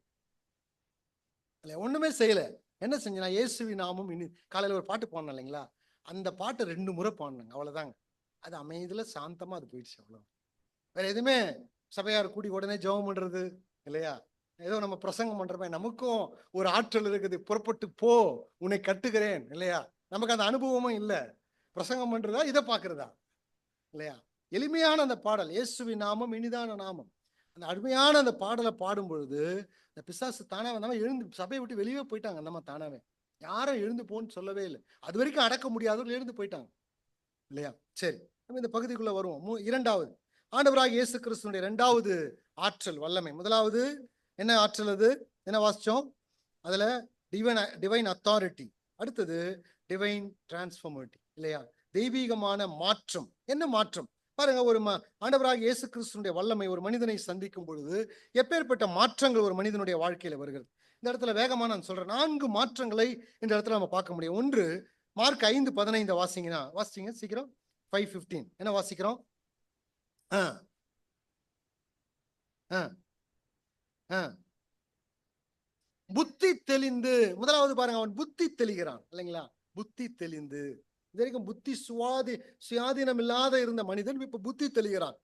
[SPEAKER 1] ஒண்ணுமே செய்யல. என்ன செஞ்சா, இயேசுவி நாமும் காலையில ஒரு பாட்டு பாடணும் இல்லைங்களா? அந்த பாட்டு 2 முறை பாடணுங்க, அவ்வளவுதாங்க. அது அமைதியில சாந்தமா அது போயிடுச்சு, அவ்வளவு. வேற எதுவுமே சபையார் கூடி உடனே ஜெபம் பண்றது இல்லையா? ஏதோ நம்ம பிரசங்கம் பண்றோமே, நமக்கும் ஒரு ஆற்றல் இருக்குது, புறப்பட்டு போ, உன்னை கட்டுகிறேன் இல்லையா? நமக்கு அந்த அனுபவமும் இல்ல. பிரசங்கம் பண்றதா இதை பாக்குறதா இல்லையா? எளிமையான அந்த பாடல், இயேசுவின் நாமம் இனிதான நாமம், அந்த அருமையான அந்த பாடலை பாடும் பொழுது இந்த பிசாசு தானா வந்தாம எழுந்து சபையை விட்டு வெளியே போயிட்டாங்க. நம்ம தானாவே யாரும் எழுந்து போன்னு சொல்லவே இல்லை. அது வரைக்கும் அடக்க முடியாதவர்கள் எழுந்து போயிட்டாங்க இல்லையா? சரி, நம்ம இந்த பகுதிக்குள்ள வருவோம். இரண்டாவது, ஆண்டவராக இயேசு கிறிஸ்துவினுடைய இரண்டாவது ஆற்றல் வல்லமை. முதலாவது என்ன ஆற்றல்? அது என்ன வாசிச்சோம்? அதுல டிவைன் அத்தாரிட்டி. அடுத்தது டிவைன் டிரான்ஸ்ஃபார்மிட்டி இல்லையா? தெய்வீகமான மாற்றம். என்ன மாற்றம் பாருங்க. ஒரு ஆண்டவராக இயேசு கிறிஸ்துவினுடைய வல்லமை ஒரு மனிதனை சந்திக்கும் பொழுது எப்பேற்பட்ட மாற்றங்கள் ஒரு மனிதனுடைய வாழ்க்கையில வருகிறது. இந்த இடத்துல வேகமா நான் சொல்றேன், 4 மாற்றங்களை இந்த இடத்துல நம்ம பார்க்க முடியும். ஒன்று, மார்க் 5:15 வாசிங்கன்னா, வாசிங்க சீக்கிரம். 5:15 என்ன வாசிக்கிறோம்? புத்தி தெளிந்து. முதலாவது பாருங்க, அவன் புத்தி தெளிகிறான் இல்லைங்களா? புத்தி தெளிந்து. இது வரைக்கும் புத்தி சுயாதீனம் இல்லாத இருந்த மனிதன் இப்ப புத்தி தெளிகிறான்.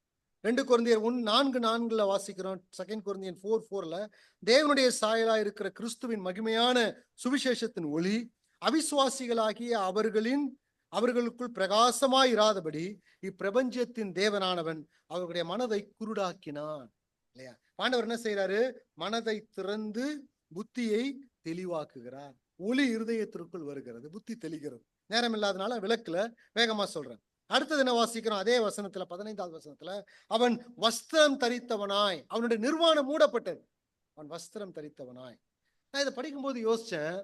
[SPEAKER 1] 2 கொரிந்தியர் 4:4 வாசிக்கிறோம். 2 கொரிந்தியர் 4:4 தேவனுடைய சாயலா இருக்கிற கிறிஸ்துவின் மகிமையான சுவிசேஷத்தின் ஒளி அவிசுவாசிகளாகிய அவர்களுக்குள் பிரகாசமாய் இராதபடி இப்பிரபஞ்சத்தின் தேவனானவன் அவர்களுடைய மனதை குருடாக்கினான் இல்லையா? ஆண்டவர் என்ன செய்யறாரு? மனதை திறந்து புத்தியை தெளிவாக்குகிறார். ஒளி இருதயத்திற்குள் வருகிறது, புத்தி தெளிகிறது. நேரம் இல்லாதனால விளக்குல வேகமா சொல்றேன். அடுத்தது என்ன வாசிக்கிறோம்? அதே வசனத்துல 15வது வசனத்துல, அவன் வஸ்திரம் தரித்தவனாய், அவனுடைய நிர்வாணம் மூடப்பட்டது. அவன் வஸ்திரம் தரித்தவனாய். நான் இதை படிக்கும்போது யோசிச்சேன்,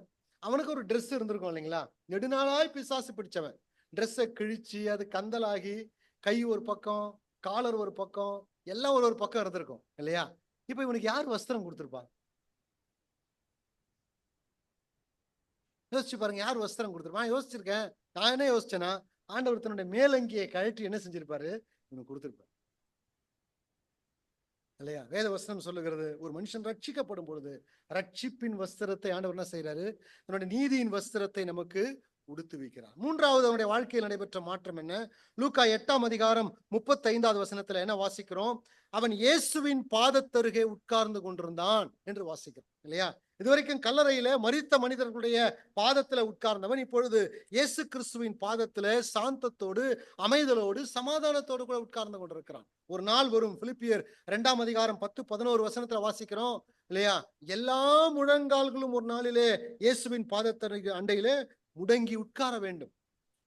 [SPEAKER 1] அவனுக்கு ஒரு ட்ரெஸ் இருந்திருக்கும் இல்லைங்களா? நெடுநாளாய் பிசாசு பிடிச்சவன். ட்ரெஸ்ஸை கிழிச்சு அது கந்தலாகி கை ஒரு பக்கம், காலர் ஒரு பக்கம், எல்லாம் ஒரு பக்கம் இருந்திருக்கும் இல்லையா? இப்ப இவனுக்கு யார் வஸ்திரம் கொடுத்திருப்பா? யோசிச்சு பாருங்க, யார் வஸ்திரம் கொடுத்துருப்பான்? யோசிச்சிருக்கேன். நான் என்ன யோசிச்சேன்னா, ஆண்டவர் தன்னுடைய மேலங்கியை கழற்றி என்ன செஞ்சிருப்பாரு? இவனுக்கு கொடுத்திருப்பாரு இல்லையா? வேத வஸ்திரம் சொல்லுகிறது, ஒரு மனுஷன் ரட்சிக்கப்படும் பொழுது ரட்சிப்பின் வஸ்திரத்தை ஆண்டவர் என்ன செய்யறாரு? தன்னுடைய நீதியின் வஸ்திரத்தை நமக்கு உடுத்து வைக்கிறார். மூன்றாவது அவனுடைய வாழ்க்கையில் நடைபெற்ற மாற்றம் என்ன? லூக்கா 8:35 வசனத்துல என்ன வாசிக்கிறோம்? அவன் இயேசுவின் பாதத்தருகே உட்கார்ந்து கொண்டிருந்தான் என்று வாசிக்கிறோம் இல்லையா? இதுவரைக்கும் கல்லறையில மரித்த மனிதர்களுடைய பாதத்துல உட்கார்ந்தவன் இப்பொழுது இயேசு கிறிஸ்துவின் பாதத்துல சாந்தத்தோடு, அமைதலோடு, சமாதானத்தோடு கூட உட்கார்ந்து கொண்டிருக்கிறான். ஒரு நாள் வரும், பிலிப்பியர் 2:10-11 வசனத்துல வாசிக்கிறோம் இல்லையா? எல்லா முழங்கால்களும் ஒரு நாளிலே இயேசுவின் பாதத்தருகே அண்டையிலே முடங்கி உட்கார வேண்டும்.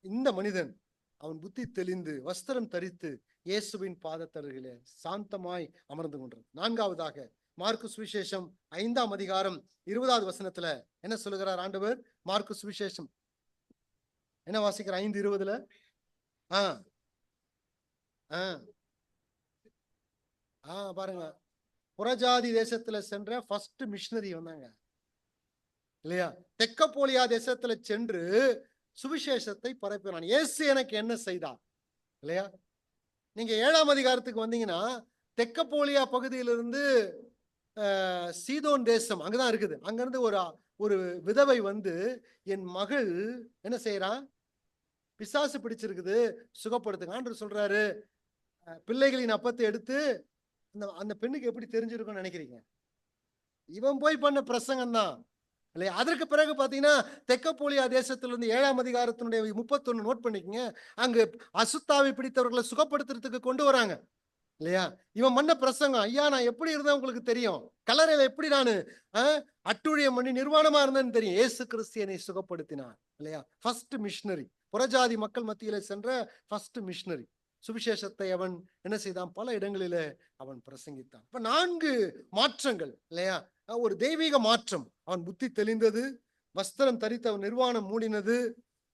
[SPEAKER 1] இந்த மனிதன் அவன் புத்தி தெளிந்து வஸ்திரம் தரித்து இயேசுவின் பாதத்தருகிலே சாந்தமாய் அமர்ந்து கொண்டது. நான்காவதாக, மார்க்கு சுவிசேஷம் 5:20 வசனத்துல என்ன சொல்லுகிறார் ஆண்டவர்? மார்க்கு சுவிசேஷம் என்ன வாசிக்கிற? 5:20 பாருங்க, புறஜாதி தேசத்துல சென்ற ஃபர்ஸ்ட் மிஷனரி வந்தாங்க இல்லையா? தெக்கப்போலியா தேசத்துல சென்று சுவிசேஷத்தை பரப்பினான். இயேசு எனக்கு என்ன செய்தார் இல்லையா? நீங்க 7ஆம் அதிகாரத்துக்கு வந்தீங்கன்னா, தெக்கப்போலியா பகுதியிலிருந்து சீதோன் தேசம் அங்கதான் இருக்குது. அங்கிருந்து ஒரு விதவை வந்து, என் மகள் என்ன செய்யறான்? பிசாசு பிடிச்சிருக்குது, சுகப்படுத்துங்க என்று சொல்றாரு. பிள்ளைகளின் அப்பத்தை எடுத்து அந்த பெண்ணுக்கு எப்படி தெரிஞ்சிருக்கும்னு நினைக்கிறீங்க? இவன் போய் பண்ண பிரசங்கம் தான் இல்லையா? அதற்கு பிறகு பாத்தீங்கன்னா, தெக்கப்போலியா தேசத்திலிருந்து 7ஆம் அதிகாரத்தினுடைய 31 நோட் பண்ணிக்கங்க. அங்கு அசுத்தாவை பிடித்தவர்களை சுகப்படுத்துறதுக்கு கொண்டு வராங்க இல்லையா? இவன் பண்ண பிரசங்கம், ஐயா நான் எப்படி இருந்தா உங்களுக்கு தெரியும், கல்லறையில எப்படி நானு அட்டுழியம் பண்ணி நிர்வாணமா இருந்தேன்னு தெரியும். இயேசு கிறிஸ்தியனை சுகப்படுத்தினார் இல்லையா? ஃபர்ஸ்ட் மிஷனரி, புறஜாதி மக்கள் மத்தியில சென்ற ஃபர்ஸ்ட் மிஷனரி. சுவிசேஷத்தை அவன் என்ன செய்தான்? பல இடங்களில அவன் பிரசங்கித்தான். இப்ப 4 மாற்றங்கள் இல்லையா? ஒரு தெய்வீக மாற்றம். அவன் புத்தி தெளிந்தது, வஸ்திரம் தரித்து அவன் நிர்வாணம் மூடினது,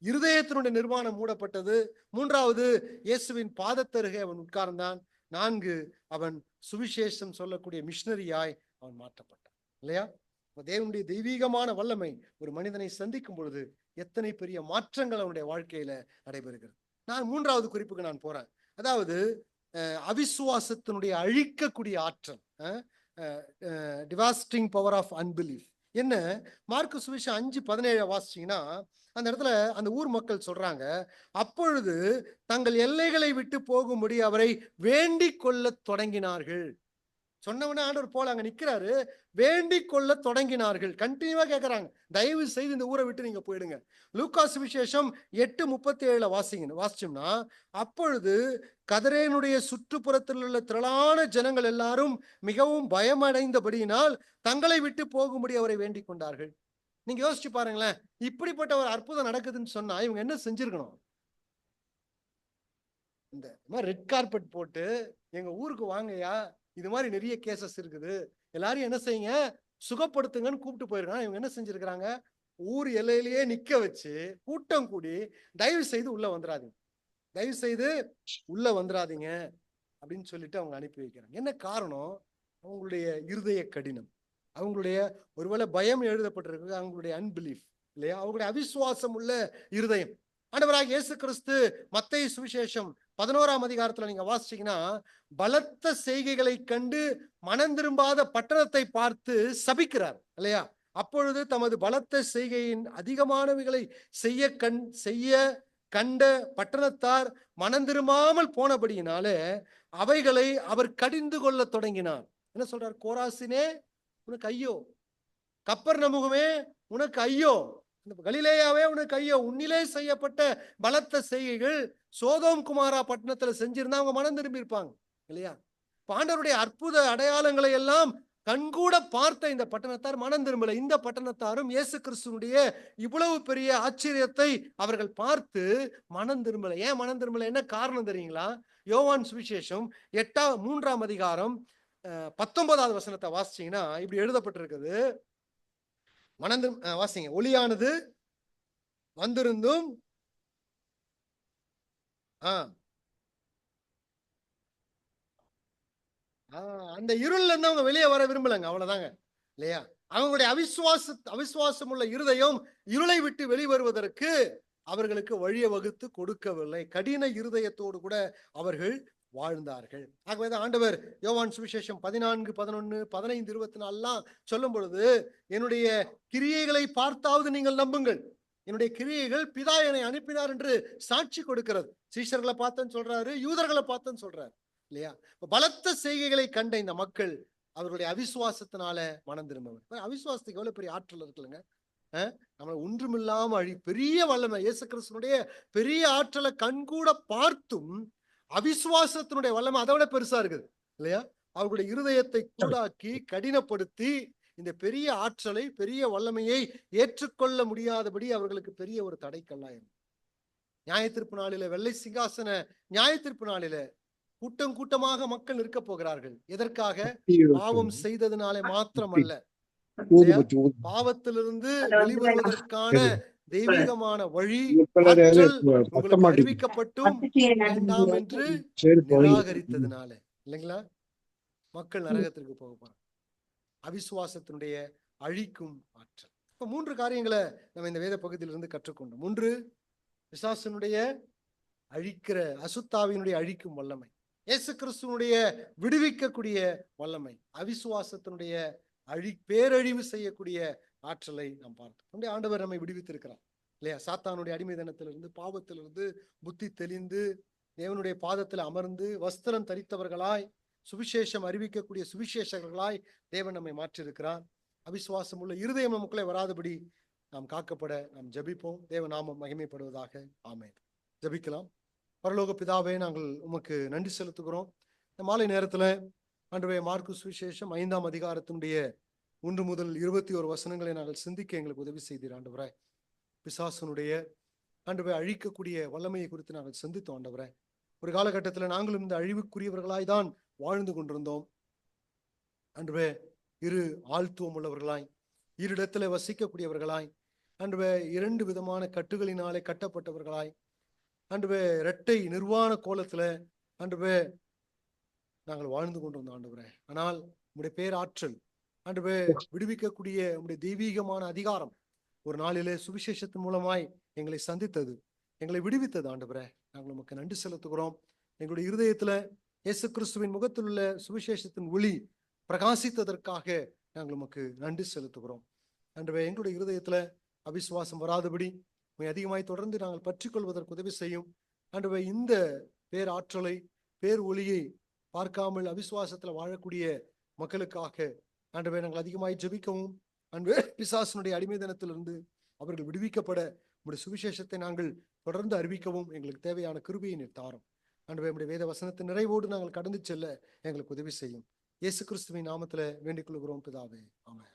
[SPEAKER 1] இருதயத்தினுடைய நிர்வாணம் மூடப்பட்டது. மூன்றாவது, இயேசுவின் பாதத்தருகே அவன் உட்கார்ந்தான். 4, அவன் சுவிசேஷம் சொல்லக்கூடிய மிஷனரியாய் அவன் மாற்றப்பட்டான் இல்லையா? தேவனுடைய தெய்வீகமான வல்லமை ஒரு மனிதனை சந்திக்கும் பொழுது எத்தனை பெரிய மாற்றங்கள் அவனுடைய வாழ்க்கையில நடைபெறுகிறது. நான் 3வது குறிப்புக்கு நான் போறேன். அதாவது அவிசுவாசத்தினுடைய அழிக்கக்கூடிய ஆற்றல், டிவாஸ்டிங் பவர் ஆஃப் அன்பிலீஃப். என்ன? மார்க்கு சுவிசேஷம் 5:17 வாசிச்சீங்கன்னா, அந்த இடத்துல அந்த ஊர் மக்கள் சொல்றாங்க, அப்பொழுது தங்கள் எல்லைகளை விட்டு போகும்படி அவரை வேண்டிக் கொள்ள தொடங்கினார்கள். சொன்னவனே ஆண்டவர் போல அங்க நிக்கிறாரு. வேண்டிக் கொள்ள தொடங்கினார்கள். கண்டினியூவா கேட்கறாங்க, தயவு செய்து இந்த ஊரை விட்டு நீங்க போயிடுங்க. லூக்கா சுவிசேஷம் 8:37 வாசிச்சோம்னா, அப்பொழுது கதரேனுடைய சுற்றுப்புறத்தில் உள்ள திரளான ஜனங்கள் எல்லாரும் மிகவும் பயமடைந்தபடியினால் தங்களை விட்டு போகும்படி அவரை வேண்டிக் கொண்டார்கள். நீங்க யோசிச்சு பாருங்களேன், இப்படிப்பட்ட ஒரு அற்புதம் நடக்குதுன்னு சொன்னா இவங்க என்ன செஞ்சிருக்கணும்? இந்த மாதிரி ரெட் கார்பெட் போட்டு எங்க ஊருக்கு வாங்கயா, இது மாதிரி நிறைய கேசஸ் இருக்குது, எல்லாரும் என்ன செய்யுங்க, சுகப்படுத்துங்கன்னு கூப்பிட்டு போயிருக்காங்க. இவங்க என்ன செஞ்சிருக்கிறாங்க? ஊர் எல்லையிலேயே நிக்க வச்சு கூட்டம் கூடி, தயவு செய்து உள்ள வந்துடாதீங்க, தயவு செய்து உள்ள வந்துடாதீங்க அப்படின்னு சொல்லிட்டு அவங்க அனுப்பி வைக்கிறாங்க. என்ன காரணம்? அவங்களுடைய இருதய கடினம், அவங்களுடைய ஒருவேளை பயம் எழுதப்பட்டிருக்கு, அவங்களுடைய அன்பிலீஃப் இல்லையா, அவங்களுடைய அவிசுவாசம் உள்ள இருதயம். ஆண்டவராகிய இயேசு கிறிஸ்து மத்தேயு சுவிசேஷம் 11ஆம் அதிகாரத்துல நீங்க வாசிச்சீங்கன்னா, பலத்த செய்கைகளை கண்டு மனம் திரும்பாத பட்டணத்தை பார்த்து சபிக்கிறார் இல்லையா. அப்பொழுது தமது பலத்த செய்கையின் அதிகமானவைகளை செய்ய கண்ட பட்டணத்தார் மனம் திரும்பாமல் போனபடியினாலே அவைகளை அவர் கடிந்து கொள்ள தொடங்கினார். என்ன சொல்றார்? கோராசினே உனக்கு ஐயோ, கப்பர்நமுமே உனக்கு ஐயோ, கலிலேயாவே உனக்கு ஐயோ, உன்னிலே செய்யப்பட்ட பலத்த செய்கைகள் சோதோம் குமாரா பட்டணத்துல செஞ்சிருந்தா அவங்க மனம் திரும்பி இருப்பாங்க இல்லையா. ஆண்டவருடைய அற்புத அடையாளங்களை எல்லாம் கண்கூட பார்த்த இந்த பட்டணத்தார் மனம் திரும்பல. இந்த பட்டணத்தாரும் இயேசு கிறிஸ்துனுடைய இவ்வளவு பெரிய ஆச்சரியத்தை அவர்கள் பார்த்து மனம் திரும்பல. ஏன் மனம் திரும்பல? என்ன காரணம் தெரியுங்களா? யோவான் சுவிசேஷம் 3ஆம் அதிகாரம் 19வது வசனத்தை வாசிச்சீங்கன்னா இப்படி எழுதப்பட்டிருக்குது. வாசிங்க. ஒளியானது வந்திருந்தும் அந்த இருள்ல இருந்து அவங்க வெளியே வர விரும்பலங்க, அவ்வளவுதாங்க இல்லையா. அவங்களுடைய அவிசுவாசம் உள்ள இருதயம் இருளை விட்டு வெளிவருவதற்கு அவர்களுக்கு வழியை வகுத்து கொடுக்கவில்லை. கடின இருதயத்தோடு கூட அவர்கள் வாழ்ந்தார்கள். ஆகவேதான் ஆண்டவர் யோவான் சுவிசேஷம் 14, 11, 15, 24 சொல்லும் பொழுது, என்னுடைய கிரியைகளை பார்த்தாவது நீங்கள் நம்புங்கள், என்னுடைய கிரியைகள் பிதா என்னை அனுப்பினார் என்று சாட்சி கொடுக்கிறது. சீஷர்களை பார்த்தேன்னு சொல்றாரு, யூதர்களை பார்த்தேன்னு சொல்றாரு இல்லையா. பலத்த செய்கைகளை கண்ட இந்த மக்கள் அவருடைய அவிசுவாசத்தினால மனம் திரும்பவர். அவிசுவாசத்துக்கு எவ்வளவு பெரிய ஆற்றல் இருக்குல்லங்க. நம்மளை ஒன்றுமில்லாம பெரிய வல்லமை, இயேசு கிறிஸ்துனுடைய பெரிய ஆற்றலை கண்கூட பார்த்தும் அவிசுவாசத்தினுடைய வல்லமை அதை விட பெருசா இருக்குது இல்லையா. அவர்களுடைய இருதயத்தை கூடாக்கி கடினப்படுத்தி இந்த பெரிய ஆற்றலை, பெரிய வல்லமையை ஏற்றுக்கொள்ள முடியாதபடி அவர்களுக்கு பெரிய ஒரு தடைக்கல்லாயிரும். நியாயத்தீர்ப்பு நாளில, வெள்ளை சிங்காசன நியாயத்தீர்ப்பு நாளில கூட்டம் கூட்டமாக மக்கள் இருக்க போகிறார்கள். எதற்காக? பாவம் செய்ததினாலே மாத்திரமல்ல, பாவத்திலிருந்து வெளிவருவதற்கான தெய்வீகமான வழி உங்களுக்கு அறிவிக்கப்பட்டும் வேண்டாம் என்று நிராகரித்ததுனால இல்லைங்களா, மக்கள் நரகத்திற்கு போக போறாங்க. அவிசுவாசத்தினுடைய அழிக்கும் ஆற்றல். இப்ப 3 காரியங்களை நம்ம இந்த வேத பகுதியிலிருந்து கற்றுக்கொண்டோம். 1, பிசாசினுடைய அழிக்கிற அசுத்தாவினுடைய அழிக்கும் வல்லமை, இயேசு கிறிஸ்துவனுடைய விடுவிக்கக்கூடிய வல்லமை, அவிசுவாசத்தினுடைய பேரழிவு செய்யக்கூடிய ஆற்றலை நாம் பார்த்தோம். ஆண்டவர் நம்மை விடுவித்திருக்கிறார் இல்லையா. சாத்தானுடைய அடிமைதனத்திலிருந்து, பாவத்திலிருந்து புத்தி தெளிந்து தேவனுடைய பாதத்தில் அமர்ந்து வஸ்திரம் தரித்தவர்களாய் சுவிசேஷம் அறிவிக்கக்கூடிய சுவிசேஷகர்களாய் தேவன் நம்மை மாற்றிருக்கிறார். அவிசுவாசம் உள்ள இருதயம் நமக்குள்ளே வராதபடி நாம் காக்கப்பட நாம் ஜபிப்போம். தேவ நாமம் மகிமைப்படுவதாக. ஆமென். ஜபிக்கலாம். பரலோக பிதாவே, நாங்கள் உமக்கு நன்றி செலுத்துகிறோம். இந்த மாலை நேரத்துல ஆண்டவரே, மார்க்கு சுவிசேஷம் 5ஆம் அதிகாரத்தினுடைய 1 முதல் 21 வசனங்களை நாங்கள் சிந்திக்க எங்களுக்கு உதவி செய்தீர் ஆண்டவரே. பிசாசனுடைய ஆண்டவரே அழிக்கக்கூடிய வல்லமையை குறித்து நாங்கள் சிந்தித்தோம் ஆண்டவரே. ஒரு காலகட்டத்தில் நாங்களும் இந்த அழிவுக்குரியவர்களாய் தான் வாழ்ந்து கொண்டிருந்தோம் ஆண்டவரே. இரு ஆழ்த்துவம் உள்ளவர்களாய், இருடத்துல வசிக்கக்கூடியவர்களாய் ஆண்டவரே, 2 விதமான கட்டுகளினாலே கட்டப்பட்டவர்களாய் ஆண்டவரே, இரட்டை நிர்வாண கோலத்துல ஆண்டவரே நாங்கள் வாழ்ந்து கொண்டிருந்தோம் ஆண்டவரே. ஆனால் உம்முடைய பேராற்றல் ஆண்டவரே, விடுவிக்கக்கூடிய உம்முடைய தெய்வீகமான அதிகாரம் ஒரு நாளிலே சுவிசேஷத்தின் மூலமாய் எங்களை சந்தித்தது, எங்களை விடுவித்தது ஆண்டவரே. நாங்கள் உமக்கு நன்றி செலுத்துகிறோம். எங்களுடைய இருதயத்துல இயேசு கிறிஸ்துவின் முகத்தில் உள்ள சுவிசேஷத்தின் ஒளி பிரகாசித்ததற்காக நாங்கள் உமக்கு நன்றி செலுத்துகிறோம் ஆண்டவரே. எங்களுடைய இருதயத்துல அவிசுவாசம் வராதபடி அதிகமாய் தொடர்ந்து நாங்கள் பற்றிக் கொள்வதற்கு உதவி செய்யும் ஆண்டவரே. இந்த பேராற்றலை, பேர் ஒளியை பார்க்காமல் அவிசுவாசத்துல வாழக்கூடிய மக்களுக்காக ஆண்டவரே நாங்கள் அதிகமாய் ஜெபிக்கவும், ஆண்டவரே பிசாசனுடைய அடிமைத்தனத்திலிருந்து அவர்கள் விடுவிக்கப்பட உம்முடைய சுவிசேஷத்தை நாங்கள் தொடர்ந்து அறிவிக்கவும் எங்களுக்கு தேவையான கிருபையை நீர் தாரும். ஆண்டவரே உம்முடைய வேத வசனத்தின் நிறைவோடு நாங்கள் கடந்து செல்ல எங்களுக்கு உதவி செய்யும். இயேசு கிறிஸ்துவின் நாமத்துல வேண்டிக் கொள்கிறோம் பிதாவே, ஆமென்.